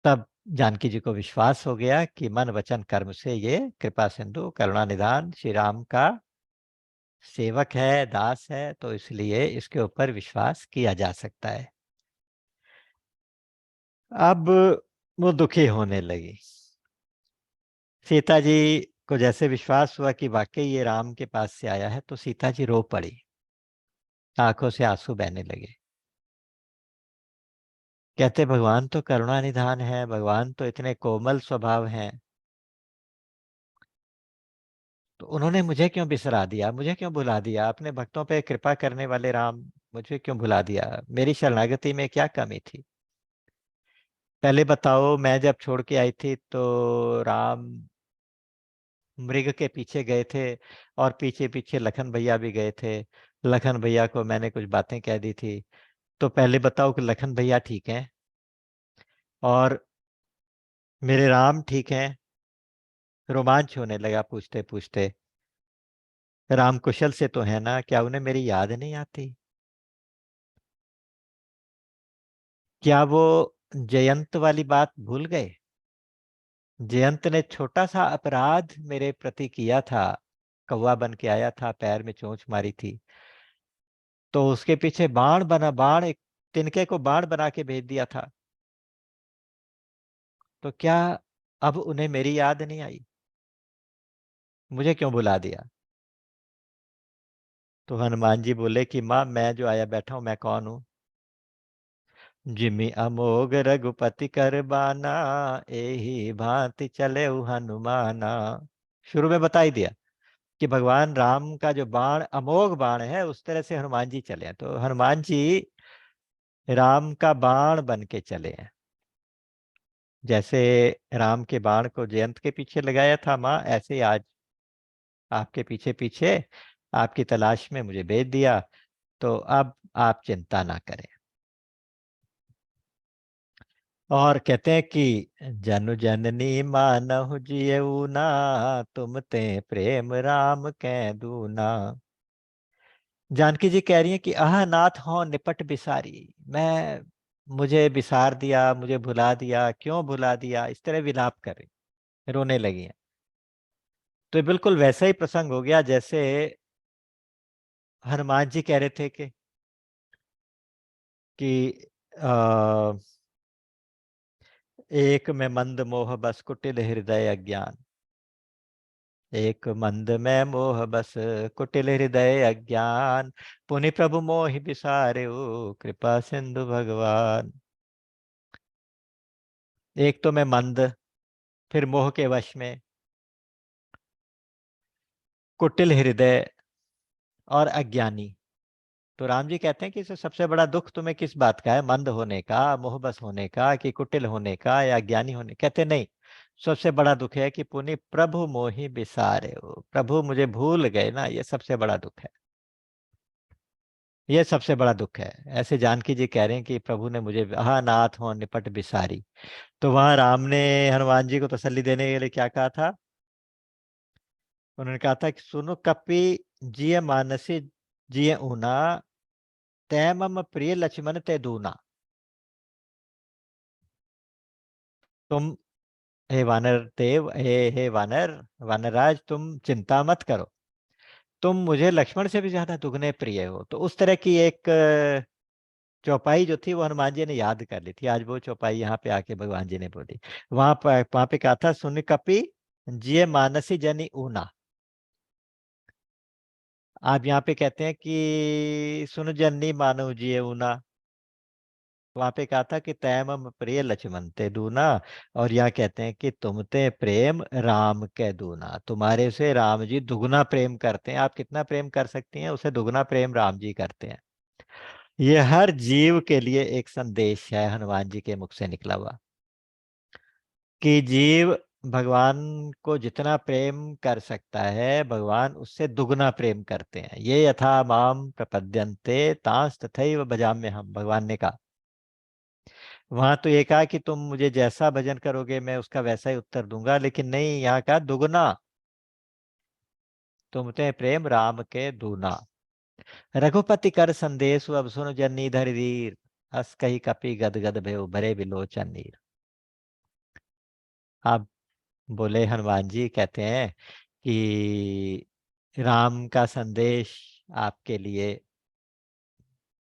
तब जानकी जी को विश्वास हो गया कि मन वचन कर्म से ये कृपा सिंधु करुणा निधान श्री राम का सेवक है, दास है, तो इसलिए इसके ऊपर विश्वास किया जा सकता है। अब वो दुखी होने लगी। सीता जी को जैसे विश्वास हुआ कि वाकई ये राम के पास से आया है, तो सीता जी रो पड़ी, आंखों से आंसू बहने लगे। कहते भगवान तो करुणा निधान है, भगवान तो इतने कोमल स्वभाव हैं, तो उन्होंने मुझे क्यों बिसरा दिया, मुझे क्यों भुला दिया, अपने भक्तों पे कृपा करने वाले राम मुझे क्यों भुला दिया, मेरी शरणागति में क्या कमी थी। पहले बताओ, मैं जब छोड़ के आई थी तो राम मृग के पीछे गए थे, और पीछे पीछे लखन भैया भी गए थे। लखन भैया को मैंने कुछ बातें कह दी थी। तो पहले बताओ कि लखन भैया ठीक हैं और मेरे राम ठीक हैं। रोमांच होने लगा पूछते पूछते। राम कुशल से तो है ना, क्या उन्हें मेरी याद नहीं आती? क्या वो जयंत वाली बात भूल गए? जयंत ने छोटा सा अपराध मेरे प्रति किया था, कौवा बन के आया था, पैर में चोंच मारी थी, तो उसके पीछे बाण बना, बाण एक तिनके को बाण बना के भेज दिया था। तो क्या अब उन्हें मेरी याद नहीं आई? मुझे क्यों बुला दिया? तो हनुमान जी बोले कि माँ, मैं जो आया बैठा हूं, मैं कौन हूं? जिमि अमोघ रघुपति कर बाना, एही भांति चले हनुमाना। शुरू में बता ही दिया कि भगवान राम का जो बाण अमोघ बाण है, उस तरह से हनुमान जी चले हैं। तो हनुमान जी राम का बाण बन के चले हैं। जैसे राम के बाण को जयंत के पीछे लगाया था माँ, ऐसे ही आज आपके पीछे पीछे आपकी तलाश में मुझे भेज दिया। तो अब आप चिंता ना करें। और कहते हैं कि जनु जननी मानहु जियऊ ना, तुम ते प्रेम राम कै दूना। जानकी जी कह रही हैं कि आह नाथ हो निपट बिसारी। मैं मुझे बिसार दिया, मुझे भुला दिया, क्यों भुला दिया, इस तरह विलाप कर रही, रोने लगी हैं। तो ये बिल्कुल वैसा ही प्रसंग हो गया जैसे हनुमान जी कह रहे थे कि आ, एक में मंद मोह बस कुटिल हृदय अज्ञान। एक मंद में मोह बस कुटिल हृदय अज्ञान, पुनि प्रभु मोहि बिसार्यो कृपा सिंधु भगवान। एक तो मैं मंद, फिर मोह के वश में, कुटिल हृदय और अज्ञानी। तो राम जी कहते हैं कि इससे सबसे बड़ा दुख तुम्हें किस बात का है, मंद होने का, मोहबस होने का, कि कुटिल होने का, या अज्ञानी होने? कहते नहीं, सबसे बड़ा दुख है कि पुनि प्रभु मोहि बिसारे हो, प्रभु मुझे भूल गए ना, ये सबसे बड़ा दुख है। ये सबसे बड़ा दुख है। ऐसे जानकी जी कह रहे हैं कि प्रभु ने मुझे, हाँ नाथ हो निपट बिसारी। तो वहां राम ने हनुमान जी को तसल्ली देने के लिए क्या कहा था? उन्होंने कहा था कि सुनो कपि जिय मानसी जिय ऊना, तै मम प्रिय लक्ष्मण ते दूना। तुम, हे वानर देव, हे वानर, वानरराज, तुम चिंता मत करो, तुम मुझे लक्ष्मण से भी ज्यादा दुगने प्रिय हो। तो उस तरह की एक चौपाई जो थी वो हनुमान जी ने याद कर ली थी। आज वो चौपाई यहाँ पे आके भगवान जी ने बोली। वहां पे कहा था, सुन कपि जिय मानसी जनि ऊना। आप यहाँ पे कहते हैं कि सुन जननी मानो जिय ऊना। वहां पे कहा था कि तैमम प्रिय लक्ष्मण ते दूना। और यहाँ कहते हैं कि तुमते प्रेम राम के दूना, तुम्हारे से राम जी दुगना प्रेम करते हैं। आप कितना प्रेम कर सकती हैं, उसे दुगना प्रेम राम जी करते हैं। ये हर जीव के लिए एक संदेश है हनुमान जी के मुख से निकला हुआ, कि जीव भगवान को जितना प्रेम कर सकता है, भगवान उससे दुगना प्रेम करते हैं। ये यथा माम प्रपद्यन्ते तांस तथैव भजाम्य हम, भगवान ने कहा। वहां तो ये कहा कि तुम मुझे जैसा भजन करोगे मैं उसका वैसा ही उत्तर दूंगा, लेकिन नहीं, यहाँ का दुगना, तुमते प्रेम राम के दूना। रघुपति कर संदेश अब सुन जनी धर धीर, हस कही कपि गद गद भयो भरे बिलोचन नीर। आप बोले हनुमान जी कहते हैं कि राम का संदेश आपके लिए,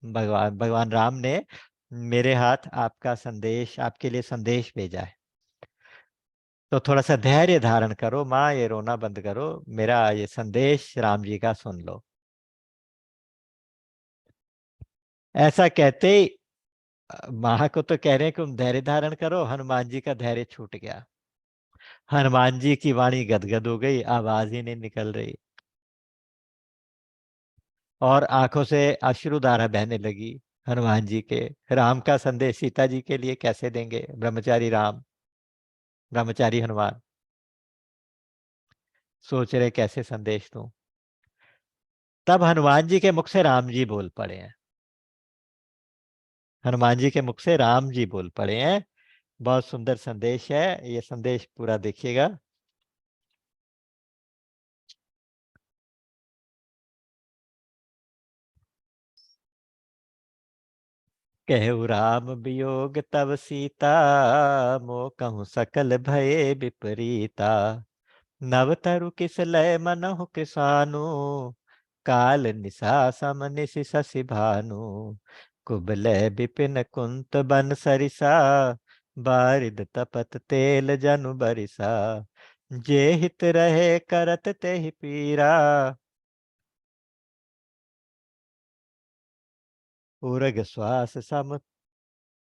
भगवान भगवान राम ने मेरे हाथ आपका संदेश, आपके लिए संदेश भेजा है। तो थोड़ा सा धैर्य धारण करो माँ, ये रोना बंद करो, मेरा ये संदेश राम जी का सुन लो। ऐसा कहते ही माँ को तो कह रहे हैं कि तुम धैर्य धारण करो, हनुमान जी का धैर्य छूट गया। हनुमान जी की वाणी गदगद हो गई, आवाज ही नहीं निकल रही, और आंखों से अश्रुधारा बहने लगी हनुमान जी के। राम का संदेश सीता जी के लिए कैसे देंगे, ब्रह्मचारी राम, ब्रह्मचारी हनुमान सोच रहे कैसे संदेश दूं। तब हनुमान जी के मुख से राम जी बोल पड़े हैं, हनुमान जी के मुख से राम जी बोल पड़े हैं। बहुत सुंदर संदेश है, ये संदेश पूरा देखिएगा। कहु राम वियोग तब सीता, मोह कहूँ सकल भये विपरीता। नव तरु किस लय मनहु किसानु, काल निशा सम निशि शशि भानु। कुबलय विपिन कुंत बन सरिसा, बारिद तपत तेल जनु बरिसा। जे हित रहे करत तेहि पीरा, उरग श्वास सम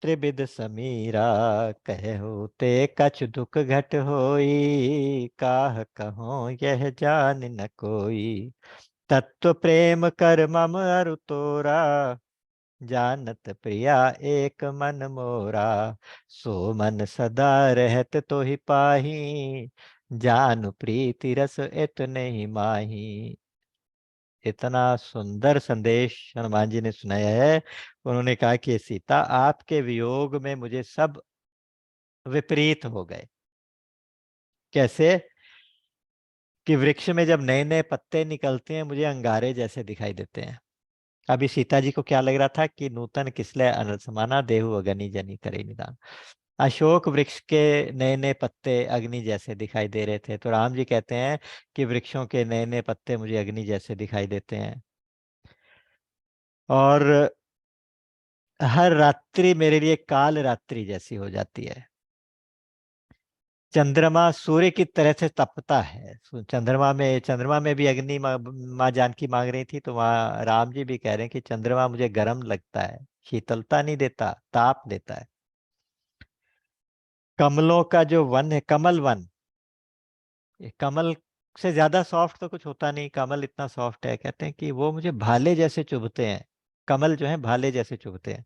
त्रिविध समीरा। कहु ते कछु दुख घट होई, काह कहो यह जान न कोई। तत्व प्रेम कर मम अरु तोरा, जानत प्रिया एक मन मोरा। सो मन सदा रहत तो ही पाही, जानु प्रीति रस इतने ही माही। इतना सुंदर संदेश हनुमान जी ने सुनाया है। उन्होंने कहा कि सीता, आपके वियोग में मुझे सब विपरीत हो गए। कैसे? कि वृक्ष में जब नए नए पत्ते निकलते हैं, मुझे अंगारे जैसे दिखाई देते हैं। अभी सीता जी को क्या लग रहा था कि नूतन किसले अनल समाना, देहु अग्नि जनि करे निदान। अशोक वृक्ष के नए नए पत्ते अग्नि जैसे दिखाई दे रहे थे, तो राम जी कहते हैं कि वृक्षों के नए नए पत्ते मुझे अग्नि जैसे दिखाई देते हैं। और हर रात्रि मेरे लिए काल रात्रि जैसी हो जाती है। चंद्रमा सूर्य की तरह से तपता है। चंद्रमा में भी अग्नि माँ जानकी मांग रही थी, तो वहाँ राम जी भी कह रहे हैं कि चंद्रमा मुझे गर्म लगता है, शीतलता नहीं देता, ताप देता है। कमलों का जो वन है, कमल वन, ये कमल से ज्यादा सॉफ्ट तो कुछ होता नहीं, कमल इतना सॉफ्ट है, कहते हैं कि वो मुझे भाले जैसे चुभते हैं। कमल जो है भाले जैसे चुभते हैं।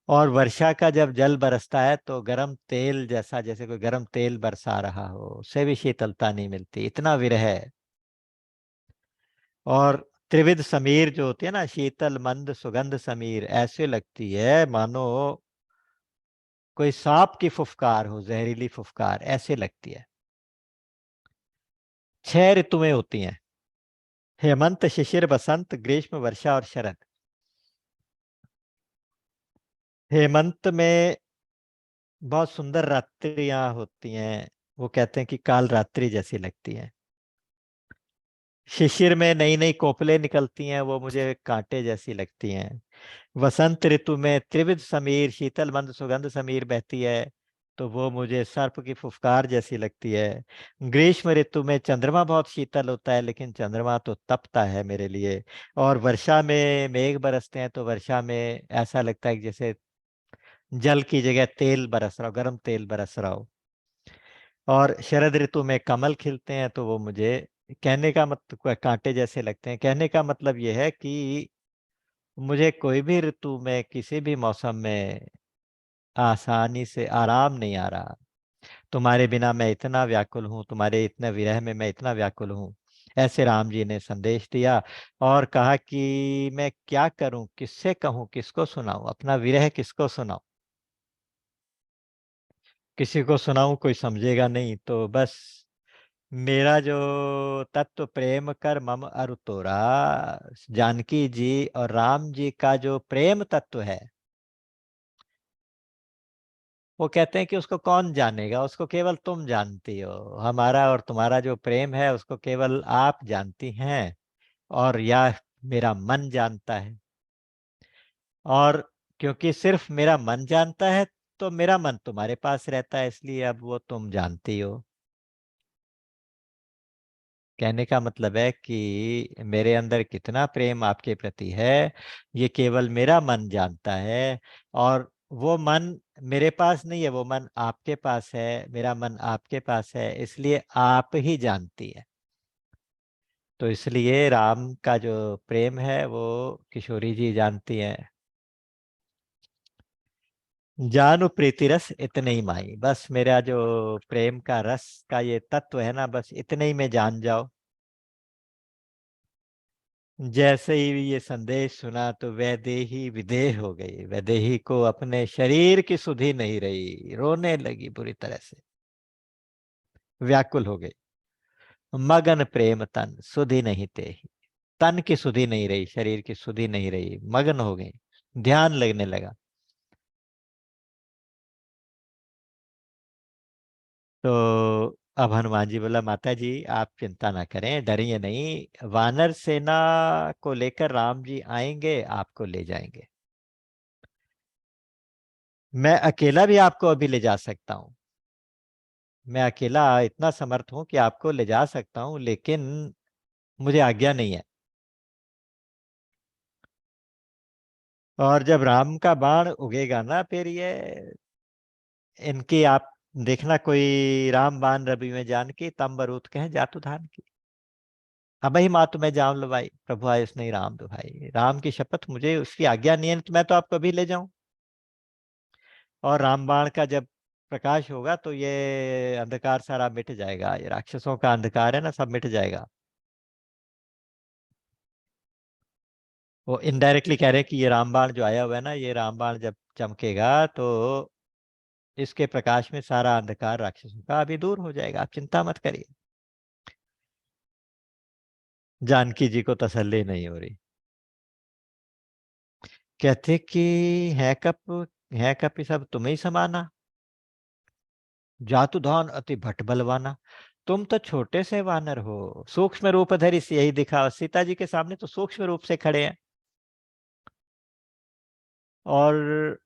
और वर्षा का जब जल बरसता है तो गरम तेल जैसा, जैसे कोई गरम तेल बरसा रहा हो, उससे भी शीतलता नहीं मिलती, इतना विरह है। और त्रिविध समीर जो होती है ना, शीतल मंद सुगंध समीर, ऐसे लगती है मानो कोई सांप की फुफकार हो, जहरीली फुफकार ऐसे लगती है। 6 ऋतुएं होती हैं, हेमंत शिशिर बसंत ग्रीष्म वर्षा और शरद। हेमंत में बहुत सुंदर रात्रियां होती हैं, वो कहते हैं कि काल रात्रि जैसी लगती हैं। शिशिर में नई नई कोपलें निकलती हैं, वो मुझे कांटे जैसी लगती हैं। वसंत ऋतु में त्रिविध समीर, शीतल मंद सुगंध समीर बहती है, तो वो मुझे सर्प की फुफकार जैसी लगती है। ग्रीष्म ऋतु में चंद्रमा बहुत शीतल होता है, लेकिन चंद्रमा तो तपता है मेरे लिए। और वर्षा में मेघ बरसते हैं, तो वर्षा में ऐसा लगता है कि जैसे जल की जगह तेल बरस रहा हो, गर्म तेल बरस रहा हो। और शरद ऋतु में कमल खिलते हैं, तो वो मुझे कहने का मतलब कांटे जैसे लगते हैं। कहने का मतलब यह है कि मुझे कोई भी ऋतु में, किसी भी मौसम में आसानी से आराम नहीं आ रहा। तुम्हारे बिना मैं इतना व्याकुल हूँ, तुम्हारे इतने विरह में मैं इतना व्याकुल हूँ। ऐसे राम जी ने संदेश दिया और कहा कि मैं क्या करूं, किससे कहूं, किसको सुनाऊं, अपना विरह किसको सुनाऊं। किसी को सुनाऊं कोई समझेगा नहीं, तो बस मेरा जो तत्व प्रेम कर मम अरु तोरा, जानकी जी और राम जी का जो प्रेम तत्व है, वो कहते हैं कि उसको कौन जानेगा, उसको केवल तुम जानती हो। हमारा और तुम्हारा जो प्रेम है उसको केवल आप जानती हैं, और या मेरा मन जानता है। और क्योंकि सिर्फ मेरा मन जानता है, तो मेरा मन तुम्हारे पास रहता है, इसलिए अब वो तुम जानती हो। कहने का मतलब है कि मेरे अंदर कितना प्रेम आपके प्रति है, ये केवल मेरा मन जानता है। और वो मन मेरे पास नहीं है, वो मन आपके पास है, मेरा मन आपके पास है, इसलिए आप ही जानती है। तो इसलिए राम का जो प्रेम है वो किशोरी जी जानती हैं। जानु प्रीति रस इतने ही माई, बस मेरा जो प्रेम का रस का ये तत्व है ना, बस इतने ही में जान जाओ। जैसे ही ये संदेश सुना तो वैदेही विदेह हो गई। वैदेही को अपने शरीर की सुधि नहीं रही, रोने लगी बुरी तरह से, व्याकुल हो गई। मगन प्रेम तन सुधि नहीं तेहि, तन की सुधि नहीं रही, शरीर की सुधि नहीं रही, मगन हो गई, ध्यान लगने लगा। तो अब हनुमान जी बोला, माता जी आप चिंता ना करें, डरिए नहीं, वानर सेना को लेकर राम जी आएंगे, आपको ले जाएंगे। मैं अकेला भी आपको अभी ले जा सकता हूँ, मैं अकेला इतना समर्थ हूं कि आपको ले जा सकता हूं, लेकिन मुझे आज्ञा नहीं है। और जब राम का बाण उगेगा ना, फिर ये इनकी आप देखना, कोई राम बाण रवि में जान की, तम बरूत कहें जातु धान की। अब ही माँ तुम्हें जाम लो भाई, प्रभु आयुष नहीं राम दो भाई, राम की शपथ, मुझे उसकी आज्ञा नहीं है, तो मैं तो आपको अभी ले जाऊं। और रामबाण का जब प्रकाश होगा तो ये अंधकार सारा मिट जाएगा, ये राक्षसों का अंधकार है ना, सब मिट जाएगा। वो इनडायरेक्टली कह रहे हैं कि ये रामबाण जो आया हुआ है ना, ये रामबाण जब चमकेगा तो इसके प्रकाश में सारा अंधकार राक्षसों का अभी दूर हो जाएगा, आप चिंता मत करिए। जानकी जी को तसल्ली नहीं हो रही। कहते कि है कप ये सब तुम्हें ही समाना, जातु धौन अति भट बलवाना। तुम तो छोटे से वानर हो, सूक्ष्म रूप धरि से यही दिखा, सीता जी के सामने तो सूक्ष्म रूप से खड़े हैं, और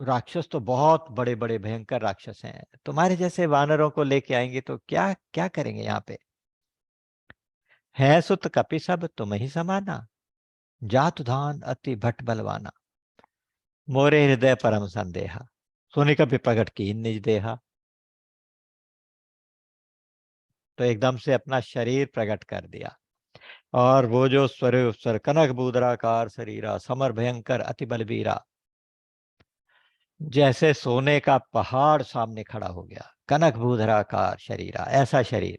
राक्षस तो बहुत बड़े बड़े भयंकर राक्षस हैं, तुम्हारे जैसे वानरों को लेके आएंगे तो क्या क्या करेंगे यहाँ पे। है सुत कपि सब तुम ही समाना, जातु धान अति भट बलवाना, मोरे हृदय परम संदेहा, सोने कपि प्रकट की निज देहा। तो एकदम से अपना शरीर प्रकट कर दिया, और वो जो स्वर कनक बूदराकार शरीरा, समर भयंकर अति बलबीरा, जैसे सोने का पहाड़ सामने खड़ा हो गया, कनक भूधराकार शरीरा, ऐसा शरीर।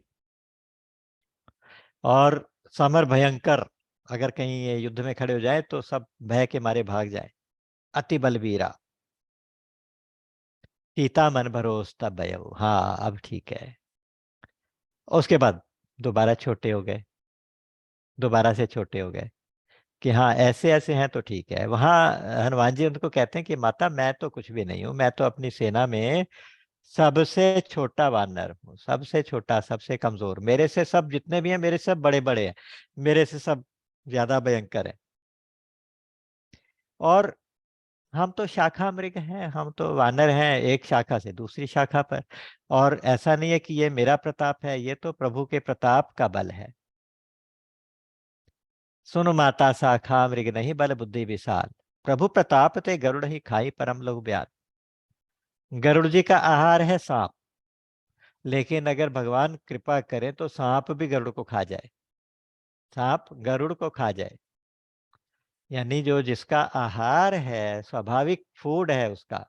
और समर भयंकर, अगर कहीं ये युद्ध में खड़े हो जाए तो सब भय के मारे भाग जाए। अति बलबीरा, सीता मन भरोस तब भयो, हाँ अब ठीक है। उसके बाद दोबारा छोटे हो गए, दोबारा से छोटे हो गए, कि हाँ ऐसे ऐसे हैं तो ठीक है। वहां हनुमान जी उनको कहते हैं कि माता मैं तो कुछ भी नहीं हूं, मैं तो अपनी सेना में सबसे छोटा वानर हूँ, सबसे छोटा, सबसे कमजोर, मेरे से सब जितने भी हैं मेरे सब बड़े बड़े हैं, मेरे से सब ज्यादा भयंकर है। और हम तो शाखा मृग हैं, हम तो वानर हैं एक शाखा से दूसरी शाखा पर। और ऐसा नहीं है कि ये मेरा प्रताप है, ये तो प्रभु के प्रताप का बल है। सुन माता शाखा मृग नहीं बल बुद्धि विशाल, प्रभु प्रताप ते गरुड़ ही खाई परम लघु ब्याल। गरुड़ जी का आहार है सांप, लेकिन अगर भगवान कृपा करें तो सांप भी गरुड़ को खा जाए, सांप गरुड़ को खा जाए। यानी जो जिसका आहार है, स्वाभाविक फूड है उसका,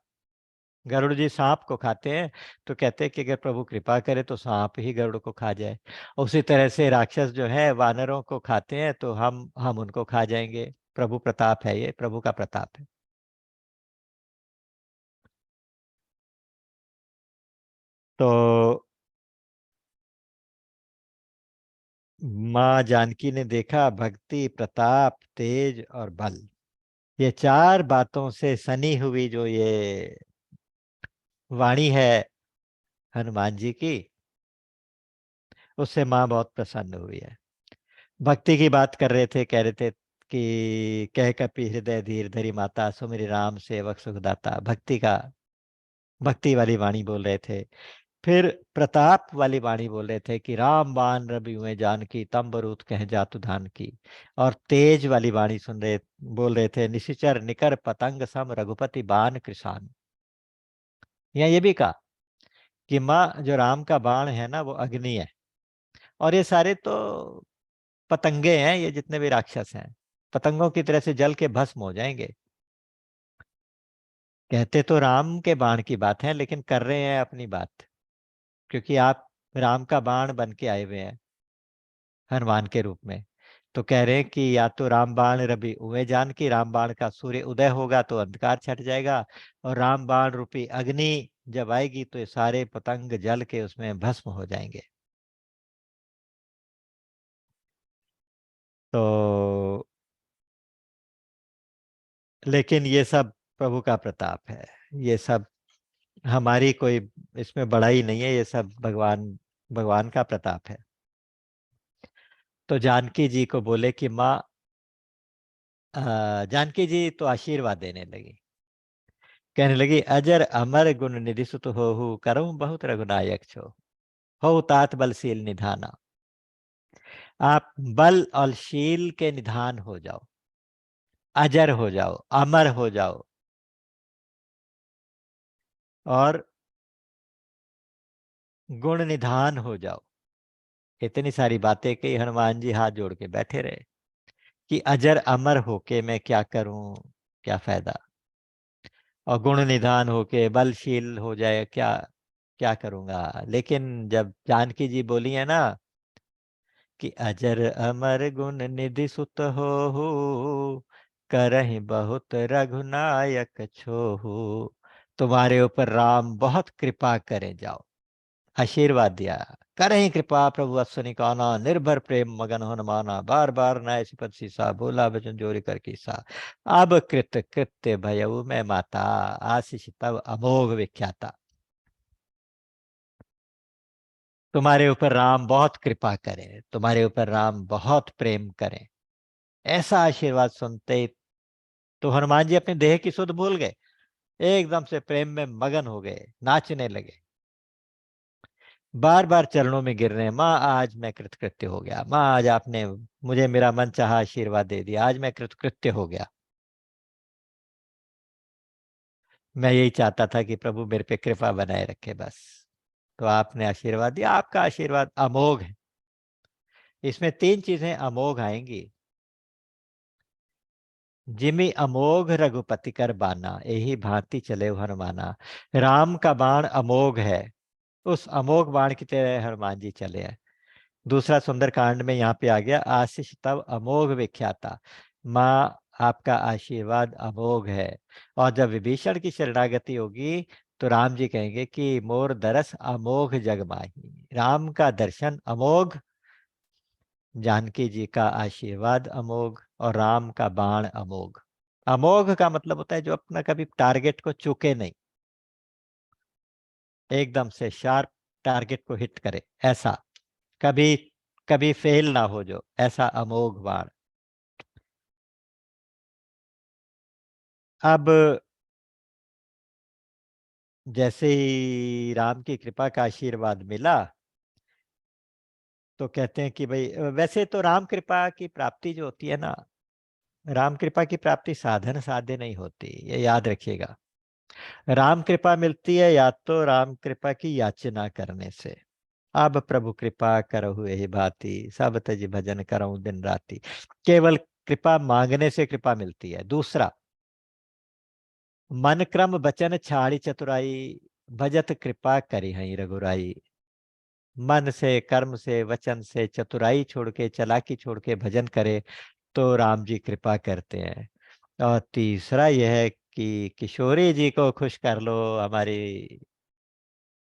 गरुड़ जी सांप को खाते हैं। तो कहते हैं कि अगर प्रभु कृपा करे तो सांप ही गरुड़ को खा जाए। उसी तरह से राक्षस जो है वानरों को खाते हैं, तो हम उनको खा जाएंगे। प्रभु प्रताप है, ये प्रभु का प्रताप है। तो माँ जानकी ने देखा भक्ति, प्रताप, तेज और बल, ये चार बातों से सनी हुई जो ये वाणी है हनुमान जी की, उससे माँ बहुत प्रसन्न हुई है। भक्ति की बात कर रहे थे, कह रहे थे कि कह कपि हृदय धीर धरी माता, सुमिरि राम सेवक सुखदाता। भक्ति का, भक्ति वाली वाणी बोल रहे थे। फिर प्रताप वाली वाणी बोल रहे थे कि राम बाण रवि हुए जानकी, तंबरूत कह जातु धान की। और तेज वाली वाणी बोल रहे थे, निशिचर निकर पतंग सम रघुपति बाण कृषाण। या ये भी कहा कि माँ जो राम का बाण है ना वो अग्नि है, और ये सारे तो पतंगे हैं, ये जितने भी राक्षस हैं पतंगों की तरह से जल के भस्म हो जाएंगे। कहते तो राम के बाण की बात है, लेकिन कर रहे हैं अपनी बात, क्योंकि आप राम का बाण बन के आए हुए हैं हनुमान के रूप में। तो कह रहे हैं कि या तो राम बाण रवि उवे जान की, राम बाण का सूर्य उदय होगा तो अंधकार छट जाएगा, और राम बाण रूपी अग्नि जब आएगी तो ये सारे पतंग जल के उसमें भस्म हो जाएंगे। तो लेकिन ये सब प्रभु का प्रताप है, ये सब हमारी कोई इसमें बड़ाई नहीं है, ये सब भगवान भगवान का प्रताप है। तो जानकी जी को बोले कि माँ, जानकी जी तो आशीर्वाद देने लगी, कहने लगी अजर अमर गुण निधि सुत होहु, करहु बहुत रघुनायक छो, हो तात बलशील निधाना। आप बल और शील के निधान हो जाओ, अजर हो जाओ, अमर हो जाओ, और गुण निधान हो जाओ। इतनी सारी बातें कही, हनुमान जी हाथ जोड़ के बैठे रहे कि अजर अमर होके मैं क्या करूं, क्या फायदा, और गुण निधान होके बलशील हो जाए क्या, क्या करूंगा। लेकिन जब जानकी जी बोली है ना कि अजर अमर गुण निधि सुत होहु, करहि बहुत रघुनायक छोहु, तुम्हारे ऊपर राम बहुत कृपा करे जाओ। आशीर्वाद दिया, करहि कृपा प्रभु अश्वनी काना, निर्भर प्रेम मगन हनुमाना, बार बार नय सिपत सीसा, बोला बचन जोरी कर कीसा। अब कृत कृत्य भयउ मैं माता, आशीष तब अमोघ विख्याता। तुम्हारे ऊपर राम बहुत कृपा करे, तुम्हारे ऊपर राम बहुत प्रेम करे। ऐसा आशीर्वाद सुनते ही तो हनुमान जी अपने देह की सुध भूल गए, एकदम से प्रेम में मगन हो गए, नाचने लगे, बार बार चरणों में गिर रहे हैं। माँ आज मैं कृतकृत्य हो गया, माँ आज आपने मुझे मेरा मन चाहा आशीर्वाद दे दिया, आज मैं कृतकृत्य हो गया। मैं यही चाहता था कि प्रभु मेरे पे कृपा बनाए रखे बस। तो आपने आशीर्वाद दिया, आपका आशीर्वाद अमोघ है। इसमें तीन चीजें अमोघ आएंगी। जिमि अमोघ रघुपति कर बाना, यही भांति चले हनुमाना। राम का बाण अमोघ है, उस अमोघ बाण की तरह हनुमान जी चले हैं। दूसरा सुंदर कांड में यहाँ पे आ गया, आशीष तब अमोघ विख्याता। माँ आपका आशीर्वाद अमोघ है। और जब विभीषण की शरणागति होगी तो राम जी कहेंगे कि मोर दरस अमोघ जग माही। राम का दर्शन अमोघ, जानकी जी का आशीर्वाद अमोघ, और राम का बाण अमोघ। अमोघ का मतलब होता है जो अपना कभी टारगेट को चूके नहीं, एकदम से शार्प टारगेट को हिट करे, ऐसा कभी कभी फेल ना हो, जो ऐसा अमोघ बाण। अब जैसे ही राम की कृपा का आशीर्वाद मिला तो कहते हैं कि भाई वैसे तो राम कृपा की प्राप्ति जो होती है ना, राम कृपा की प्राप्ति साधन साध्य नहीं होती, ये याद रखिएगा। राम कृपा मिलती है या तो राम कृपा की याचना करने से, अब प्रभु कृपा करहु यही भांति, सब तज भजन करऊं दिन राति। केवल कृपा मांगने से कृपा मिलती है। दूसरा, मन क्रम बचन छाड़ी चतुराई, भजत कृपा करी हई रघुराई। मन से, कर्म से, वचन से चतुराई छोड़ के, चालाकी छोड़ के भजन करे तो राम जी कृपा करते हैं। और तीसरा यह है कि किशोरी जी को खुश कर लो, हमारी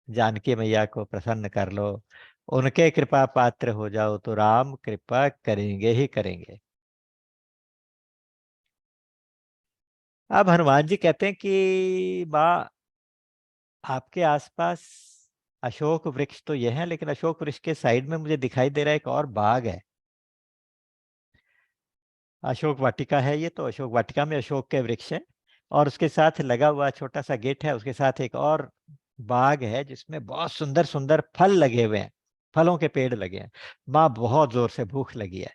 जानकी मैया को प्रसन्न कर लो, उनके कृपा पात्र हो जाओ तो राम कृपा करेंगे ही करेंगे। अब हनुमान जी कहते हैं कि माँ आपके आसपास अशोक वृक्ष तो ये है, लेकिन अशोक वृक्ष के साइड में मुझे दिखाई दे रहा है एक और बाग है। अशोक वाटिका है ये, तो अशोक वाटिका में अशोक के वृक्ष है, और उसके साथ लगा हुआ छोटा सा गेट है, उसके साथ एक और बाग है जिसमें बहुत सुंदर सुंदर फल लगे हुए हैं, फलों के पेड़ लगे हैं। माँ बहुत जोर से भूख लगी है,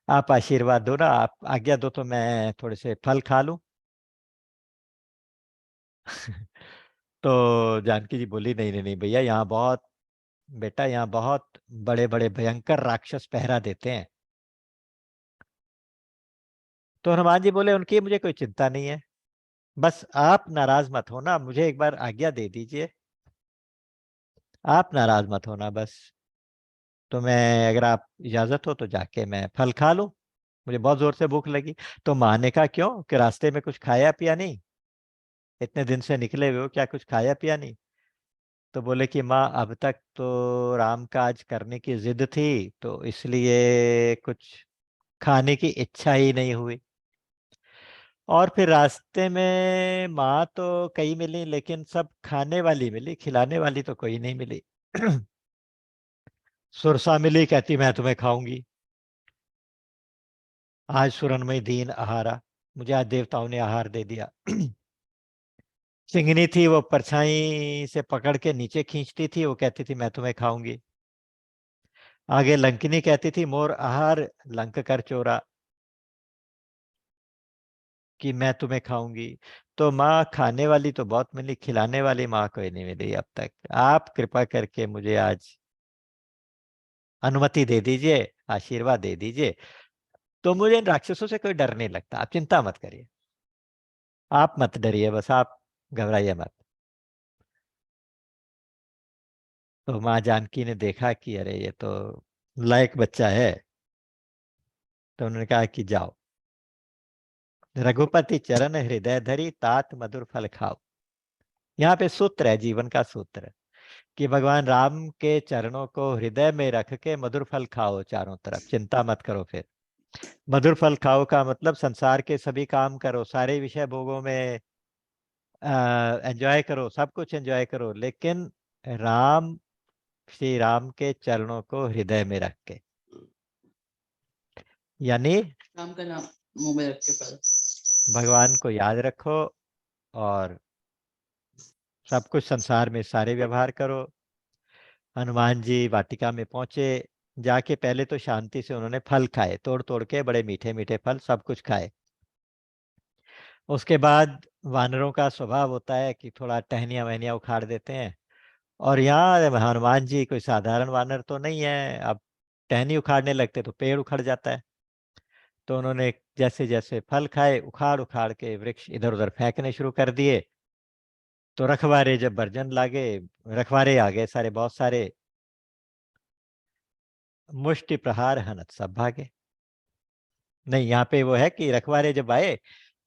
आप आशीर्वाद दो ना, आप आज्ञा दो तो मैं थोड़े से फल खा लूं। तो जानकी जी बोली, नहीं नहीं नहीं भैया, यहाँ बहुत, बेटा यहाँ बहुत बड़े बड़े भयंकर राक्षस पहरा देते हैं। तो हनुमान जी बोले, उनकी मुझे कोई चिंता नहीं है, बस आप नाराज मत होना, मुझे एक बार आज्ञा दे दीजिए, आप नाराज मत होना बस। तो मैं, अगर आप इजाजत हो तो जाके मैं फल खा लूं, मुझे बहुत जोर से भूख लगी। तो माँ ने कहा, क्यों, कि रास्ते में कुछ खाया पिया नहीं, इतने दिन से निकले हुए हो, क्या कुछ खाया पिया नहीं? तो बोले कि माँ, अब तक तो राम काज करने की जिद थी, तो इसलिए कुछ खाने की इच्छा ही नहीं हुई। और फिर रास्ते में माँ तो कई मिली, लेकिन सब खाने वाली मिली, खिलाने वाली तो कोई नहीं मिली। सुरसा मिली, कहती मैं तुम्हें खाऊंगी, आज सुरनमयी दीन आहारा, मुझे आज देवताओं ने आहार दे दिया। सिंगनी थी, वो परछाई से पकड़ के नीचे खींचती थी, वो कहती थी मैं तुम्हें खाऊंगी। आगे लंकिनी कहती थी, मोर आहार लंक कर चोरा, कि मैं तुम्हें खाऊंगी। तो माँ खाने वाली तो बहुत मिली, खिलाने वाली माँ कोई नहीं मिली अब तक। आप कृपा करके मुझे आज अनुमति दे दीजिए, आशीर्वाद दे दीजिए, तो मुझे इन राक्षसों से कोई डर नहीं लगता, आप चिंता मत करिए, आप मत डरिए, बस आप घबराइए मत। तो माँ जानकी ने देखा कि अरे ये तो लायक बच्चा है, तो उन्होंने कहा कि जाओ, रघुपति चरण हृदय धरी, तात मधुर फल खाओ। यहाँ पे सूत्र है, जीवन का सूत्र, कि भगवान राम के चरणों को हृदय में रख के मधुर फल खाओ चारों तरफ, चिंता मत करो फिर। मधुर फल खाओ का मतलब संसार के सभी काम करो, सारे विषय भोगों में एंजॉय करो, सब कुछ एंजॉय करो, लेकिन राम, श्री राम के चरणों को हृदय में रख के, यानी राम का नाम मुंह में रख के पढ़ो। भगवान को याद रखो, और सब कुछ संसार में सारे व्यवहार करो। हनुमान जी वाटिका में पहुंचे, जाके पहले तो शांति से उन्होंने फल खाए, तोड़ तोड़ के बड़े मीठे मीठे फल सब कुछ खाए। उसके बाद वानरों का स्वभाव होता है कि थोड़ा टहनियाँ वहनियाँ उखाड़ देते हैं, और यहाँ हनुमान जी कोई साधारण वानर तो नहीं है, अब टहनी उखाड़ने लगते तो पेड़ उखड़ जाता है। तो उन्होंने जैसे जैसे फल खाए, उखाड़ उखाड़ के वृक्ष इधर उधर फेंकने शुरू कर दिए। तो रखवारे जब बर्जन लागे, रखवारे आ गए सारे, बहुत सारे, मुष्टि प्रहार हनत सब भागे। नहीं, यहाँ पे वो है कि रखवारे जब आए,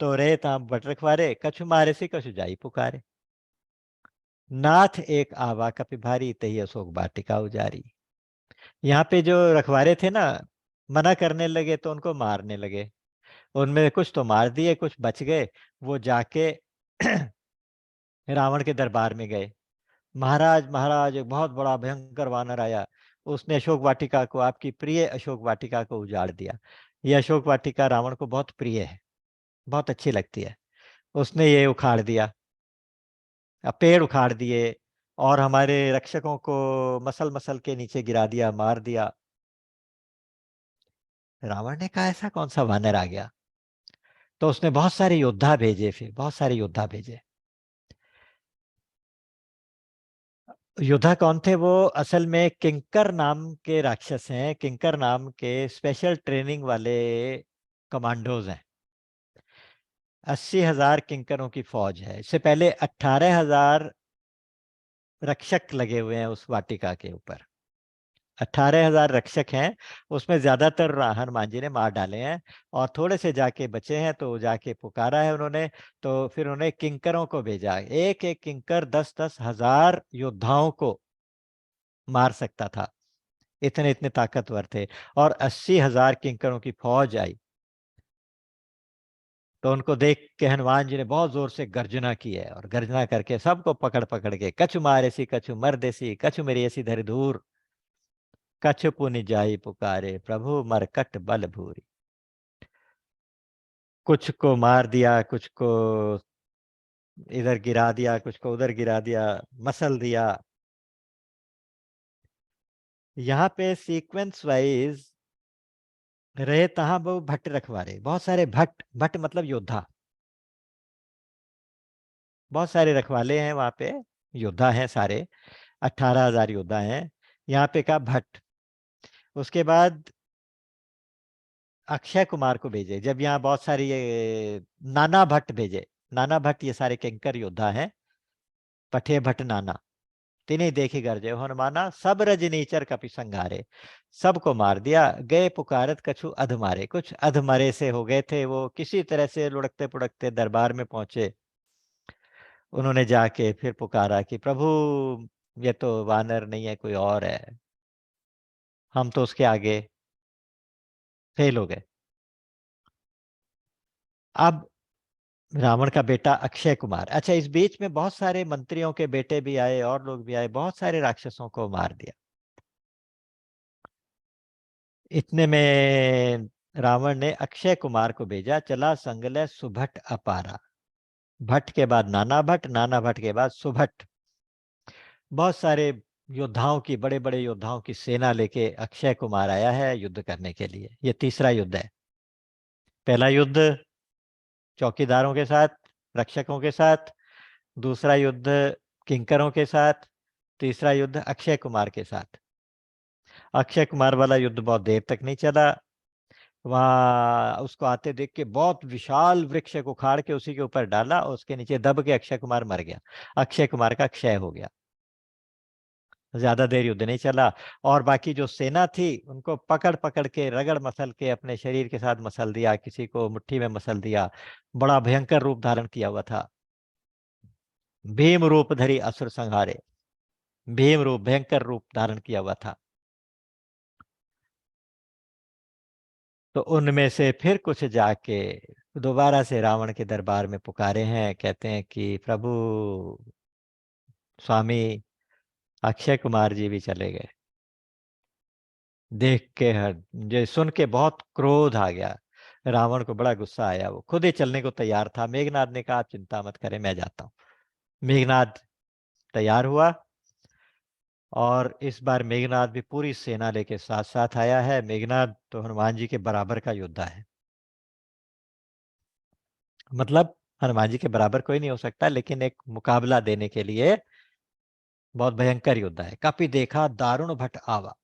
तो रहे ताम बट रखवारे, कछु मारे से कछु जाई पुकारे, नाथ एक आवा कपि भारी, तही अशोक वाटिका उजारी। यहाँ पे जो रखवारे थे ना, मना करने लगे तो उनको मारने लगे, उनमें कुछ तो मार दिए, कुछ बच गए। वो जाके रावण के दरबार में गए, महाराज महाराज, एक बहुत बड़ा भयंकर वानर आया, उसने अशोक वाटिका को, आपकी प्रिय अशोक वाटिका को उजाड़ दिया। ये अशोक वाटिका रावण को बहुत प्रिय है, बहुत अच्छी लगती है, उसने ये उखाड़ दिया, अब पेड़ उखाड़ दिए, और हमारे रक्षकों को मसल मसल के नीचे गिरा दिया, मार दिया। रावण ने कहा, ऐसा कौन सा वानर आ गया? तो उसने बहुत सारे योद्धा भेजे, फिर बहुत सारे योद्धा भेजे। योद्धा कौन थे वो? असल में किंकर नाम के राक्षस हैं, किंकर नाम के स्पेशल ट्रेनिंग वाले कमांडोज हैं। 80,000 किंकरों की फौज है, इससे पहले 18,000 रक्षक लगे हुए हैं उस वाटिका के ऊपर, 18,000 रक्षक हैं, उसमें ज्यादातर हनुमान जी ने मार डाले हैं, और थोड़े से जाके बचे हैं, तो जाके पुकारा है उन्होंने। तो फिर उन्हें किंकरों को भेजा, एक एक किंकर 10-10 हजार योद्धाओं को मार सकता था, इतने इतने ताकतवर थे, और 80,000 किंकरों की फौज आई। तो उनको देख के हनुमान जी ने बहुत जोर से गर्जना की है, और गर्जना करके सबको पकड़ पकड़ के, कछु मारे सी कछु मर देसी, कछु मेरी ऐसी धरि धूर, कछु पुनि जाई पुकारे, प्रभु मरकट बल भूरी। कुछ को मार दिया, कुछ को इधर गिरा दिया, कुछ को उधर गिरा दिया, मसल दिया। यहाँ पे सीक्वेंस वाइज रहे तहां वो भट्ट रखवारे, बहुत सारे भट्ट, भट्ट मतलब योद्धा, बहुत सारे रखवाले हैं वहां पे, योद्धा हैं सारे, 18,000 योद्धा हैं। यहाँ पे का भट्ट। उसके बाद अक्षय कुमार को भेजे, जब यहाँ बहुत सारी ये नाना भट्ट भेजे। नाना भट्ट ये सारे किंकर योद्धा हैं। पठे भट्ट नाना, तिन्हें देखी गरजे हनुमाना, सब रजनीचर कपि संघारे। सबको मार दिया, गए पुकारत कछु अध मारे। कुछ अध मरे से हो गए थे, वो किसी तरह से लुढ़कते पुढ़कते दरबार में पहुंचे। उन्होंने जाके फिर पुकारा कि प्रभु, ये तो वानर नहीं है, कोई और है, हम तो उसके आगे फेल हो गए। अब रावण का बेटा अक्षय कुमार, अच्छा इस बीच में बहुत सारे मंत्रियों के बेटे भी आए और लोग भी आए, बहुत सारे राक्षसों को मार दिया। इतने में रावण ने अक्षय कुमार को भेजा, चला संगले सुभट अपारा। भट्ट के बाद नाना भट्ट, नाना भट्ट के बाद सुभट, बहुत सारे योद्धाओं की, बड़े बड़े योद्धाओं की सेना लेके अक्षय कुमार आया है युद्ध करने के लिए। ये तीसरा युद्ध है। पहला युद्ध चौकीदारों के साथ, रक्षकों के साथ। दूसरा युद्ध किंकरों के साथ। तीसरा युद्ध अक्षय कुमार के साथ। अक्षय कुमार वाला युद्ध बहुत देर तक नहीं चला। वहां उसको आते देख के बहुत विशाल वृक्ष को उखाड़ के उसी के ऊपर डाला, और उसके नीचे दब के अक्षय कुमार मर गया। अक्षय कुमार का क्षय हो गया। ज्यादा देर युद्ध नहीं चला। और बाकी जो सेना थी उनको पकड़ पकड़ के, रगड़ मसल के, अपने शरीर के साथ मसल दिया, किसी को मुट्ठी में मसल दिया। बड़ा भयंकर रूप धारण किया हुआ था। भीम रूप धरी असुर संहारे। भीम रूप, भयंकर रूप धारण किया हुआ था। तो उनमें से फिर कुछ जाके दोबारा से रावण के दरबार में पुकारे हैं, कहते हैं कि प्रभु, स्वामी अक्षय कुमार जी भी चले गए। देख के जो सुन के बहुत क्रोध आ गया। रावण को बड़ा गुस्सा आया, वो खुद ही चलने को तैयार था। मेघनाद ने कहा आप चिंता मत करें, मैं जाता हूँ। मेघनाद तैयार हुआ, और इस बार मेघनाद भी पूरी सेना लेके साथ साथ आया है। मेघनाद तो हनुमान जी के बराबर का योद्धा है, मतलब हनुमान जी के बराबर कोई नहीं हो सकता, लेकिन एक मुकाबला देने के लिए बहुत भयंकर योद्धा है। कपि देखा दारुण भट्ट आवा।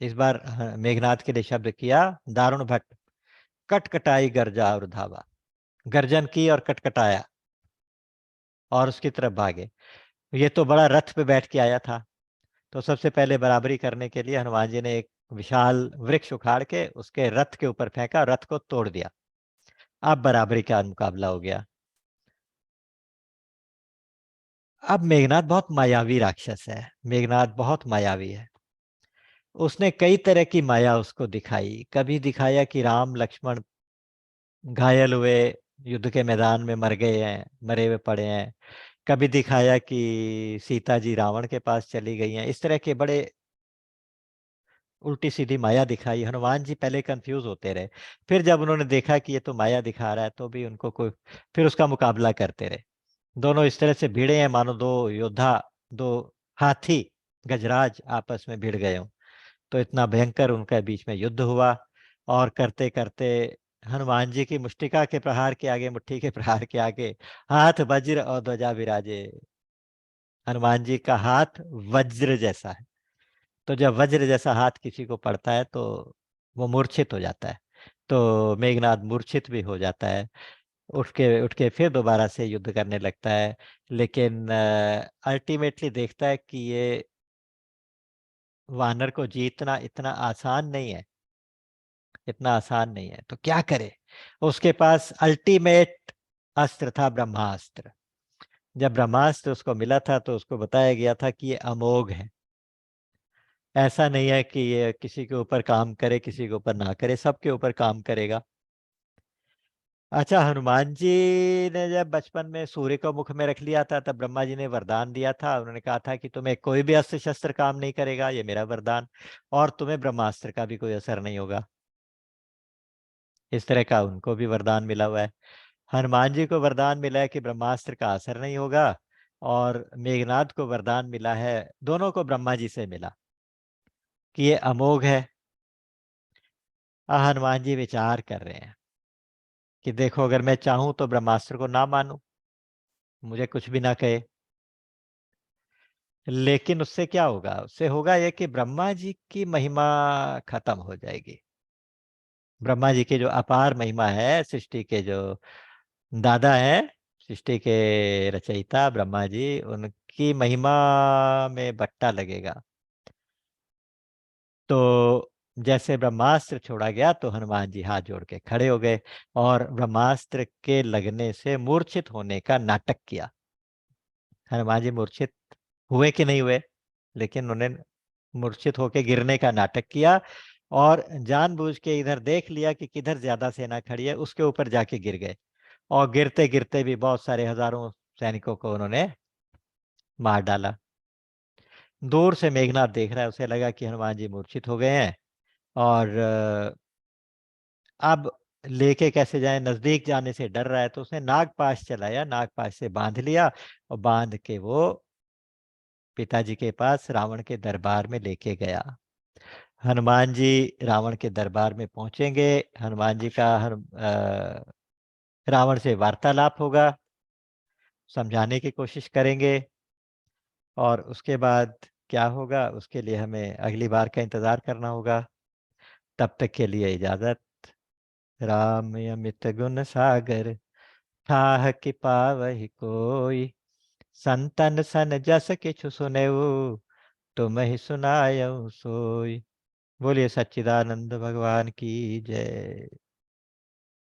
इस बार मेघनाद के लिए शब्द किया दारुण भट्ट। कटकटाई गर्जा और धावा, गर्जन की और कटकटाया और उसकी तरफ भागे। ये तो बड़ा रथ पे बैठ के आया था। तो सबसे पहले बराबरी करने के लिए हनुमान जी ने एक विशाल वृक्ष उखाड़ के उसके रथ के ऊपर फेंका, रथ को तोड़ दिया। अब बराबरी का मुकाबला हो गया। अब मेघनाद बहुत मायावी राक्षस है। मेघनाद बहुत मायावी है। उसने कई तरह की माया उसको दिखाई। कभी दिखाया कि राम लक्ष्मण घायल हुए, युद्ध के मैदान में मर गए हैं, मरे हुए पड़े हैं। कभी दिखाया कि सीता जी रावण के पास चली गई हैं। इस तरह के बड़े उल्टी सीधी माया दिखाई। हनुमान जी पहले कंफ्यूज होते रहे, फिर जब उन्होंने देखा कि ये तो माया दिखा रहा है, तो भी उनको कोई, फिर उसका मुकाबला करते रहे। दोनों इस तरह से भिड़े हैं मानो दो योद्धा, दो हाथी गजराज आपस में भिड़ गए हों। तो इतना भयंकर उनका बीच में युद्ध हुआ। और करते करते हनुमान जी की मुष्टिका के प्रहार के आगे, मुट्ठी के प्रहार के आगे, हाथ वज्र और ध्वजा विराजे। हनुमान जी का हाथ वज्र जैसा है। तो जब वज्र जैसा हाथ किसी को पड़ता है तो वो मूर्छित हो जाता है। तो मेघनाद मूर्छित भी हो जाता है। उठ के फिर दोबारा से युद्ध करने लगता है। लेकिन अल्टीमेटली देखता है कि ये वानर को जीतना इतना आसान नहीं है, इतना आसान नहीं है। तो क्या करे? उसके पास अल्टीमेट अस्त्र था, ब्रह्मास्त्र। जब ब्रह्मास्त्र उसको मिला था तो उसको बताया गया था कि ये अमोघ है। ऐसा नहीं है कि ये किसी के ऊपर काम करे, किसी के ऊपर ना करे, सबके ऊपर काम करेगा। अच्छा, हनुमान जी ने जब बचपन में सूर्य को मुख में रख लिया था, तब ब्रह्मा जी ने वरदान दिया था। उन्होंने कहा था कि तुम्हें कोई भी अस्त्र शस्त्र काम नहीं करेगा, ये मेरा वरदान, और तुम्हें ब्रह्मास्त्र का भी कोई असर नहीं होगा। इस तरह का उनको भी वरदान मिला हुआ है। हनुमान जी को वरदान मिला है कि ब्रह्मास्त्र का असर नहीं होगा, और मेघनाद को वरदान मिला है, दोनों को ब्रह्मा जी से मिला, कि ये अमोघ है। हनुमान जी विचार कर रहे हैं कि देखो, अगर मैं चाहूं तो ब्रह्मास्त्र को ना मानूं, मुझे कुछ भी ना कहे, लेकिन उससे क्या होगा? उससे होगा ये कि ब्रह्मा जी की महिमा खत्म हो जाएगी। ब्रह्मा जी की जो अपार महिमा है, सृष्टि के जो दादा है, सृष्टि के रचयिता ब्रह्मा जी, उनकी महिमा में बट्टा लगेगा। तो जैसे ब्रह्मास्त्र छोड़ा गया, तो हनुमान जी हाथ जोड़ के खड़े हो गए और ब्रह्मास्त्र के लगने से मूर्छित होने का नाटक किया। हनुमान जी मूर्छित हुए कि नहीं हुए, लेकिन उन्होंने मूर्छित होकर गिरने का नाटक किया, और जानबूझ के इधर देख लिया कि किधर ज्यादा सेना खड़ी है, उसके ऊपर जाके गिर गए, और गिरते गिरते भी बहुत सारे हजारों सैनिकों को उन्होंने मार डाला। दूर से मेघनाथ देख रहा है, उसे लगा कि हनुमान जी मूर्छित हो गए हैं, और अब लेके कैसे जाए, नजदीक जाने से डर रहा है, तो उसने नागपाश चलाया, नागपाश से बांध लिया, और बांध के वो पिताजी के पास रावण के दरबार में लेके गया। हनुमान जी रावण के दरबार में पहुंचेंगे, हनुमान जी का रावण से वार्तालाप होगा, समझाने की कोशिश करेंगे, और उसके बाद क्या होगा, उसके लिए हमें अगली बार का इंतजार करना होगा। तब तक के लिए इजाजत। राम अमित गुण सागर, ठाह कि पावहि कोई, संतन सन जस किछु सुनेऊ, तुम ही सुनायऊ सोई। बोलिए सच्चिदानंद भगवान की जय।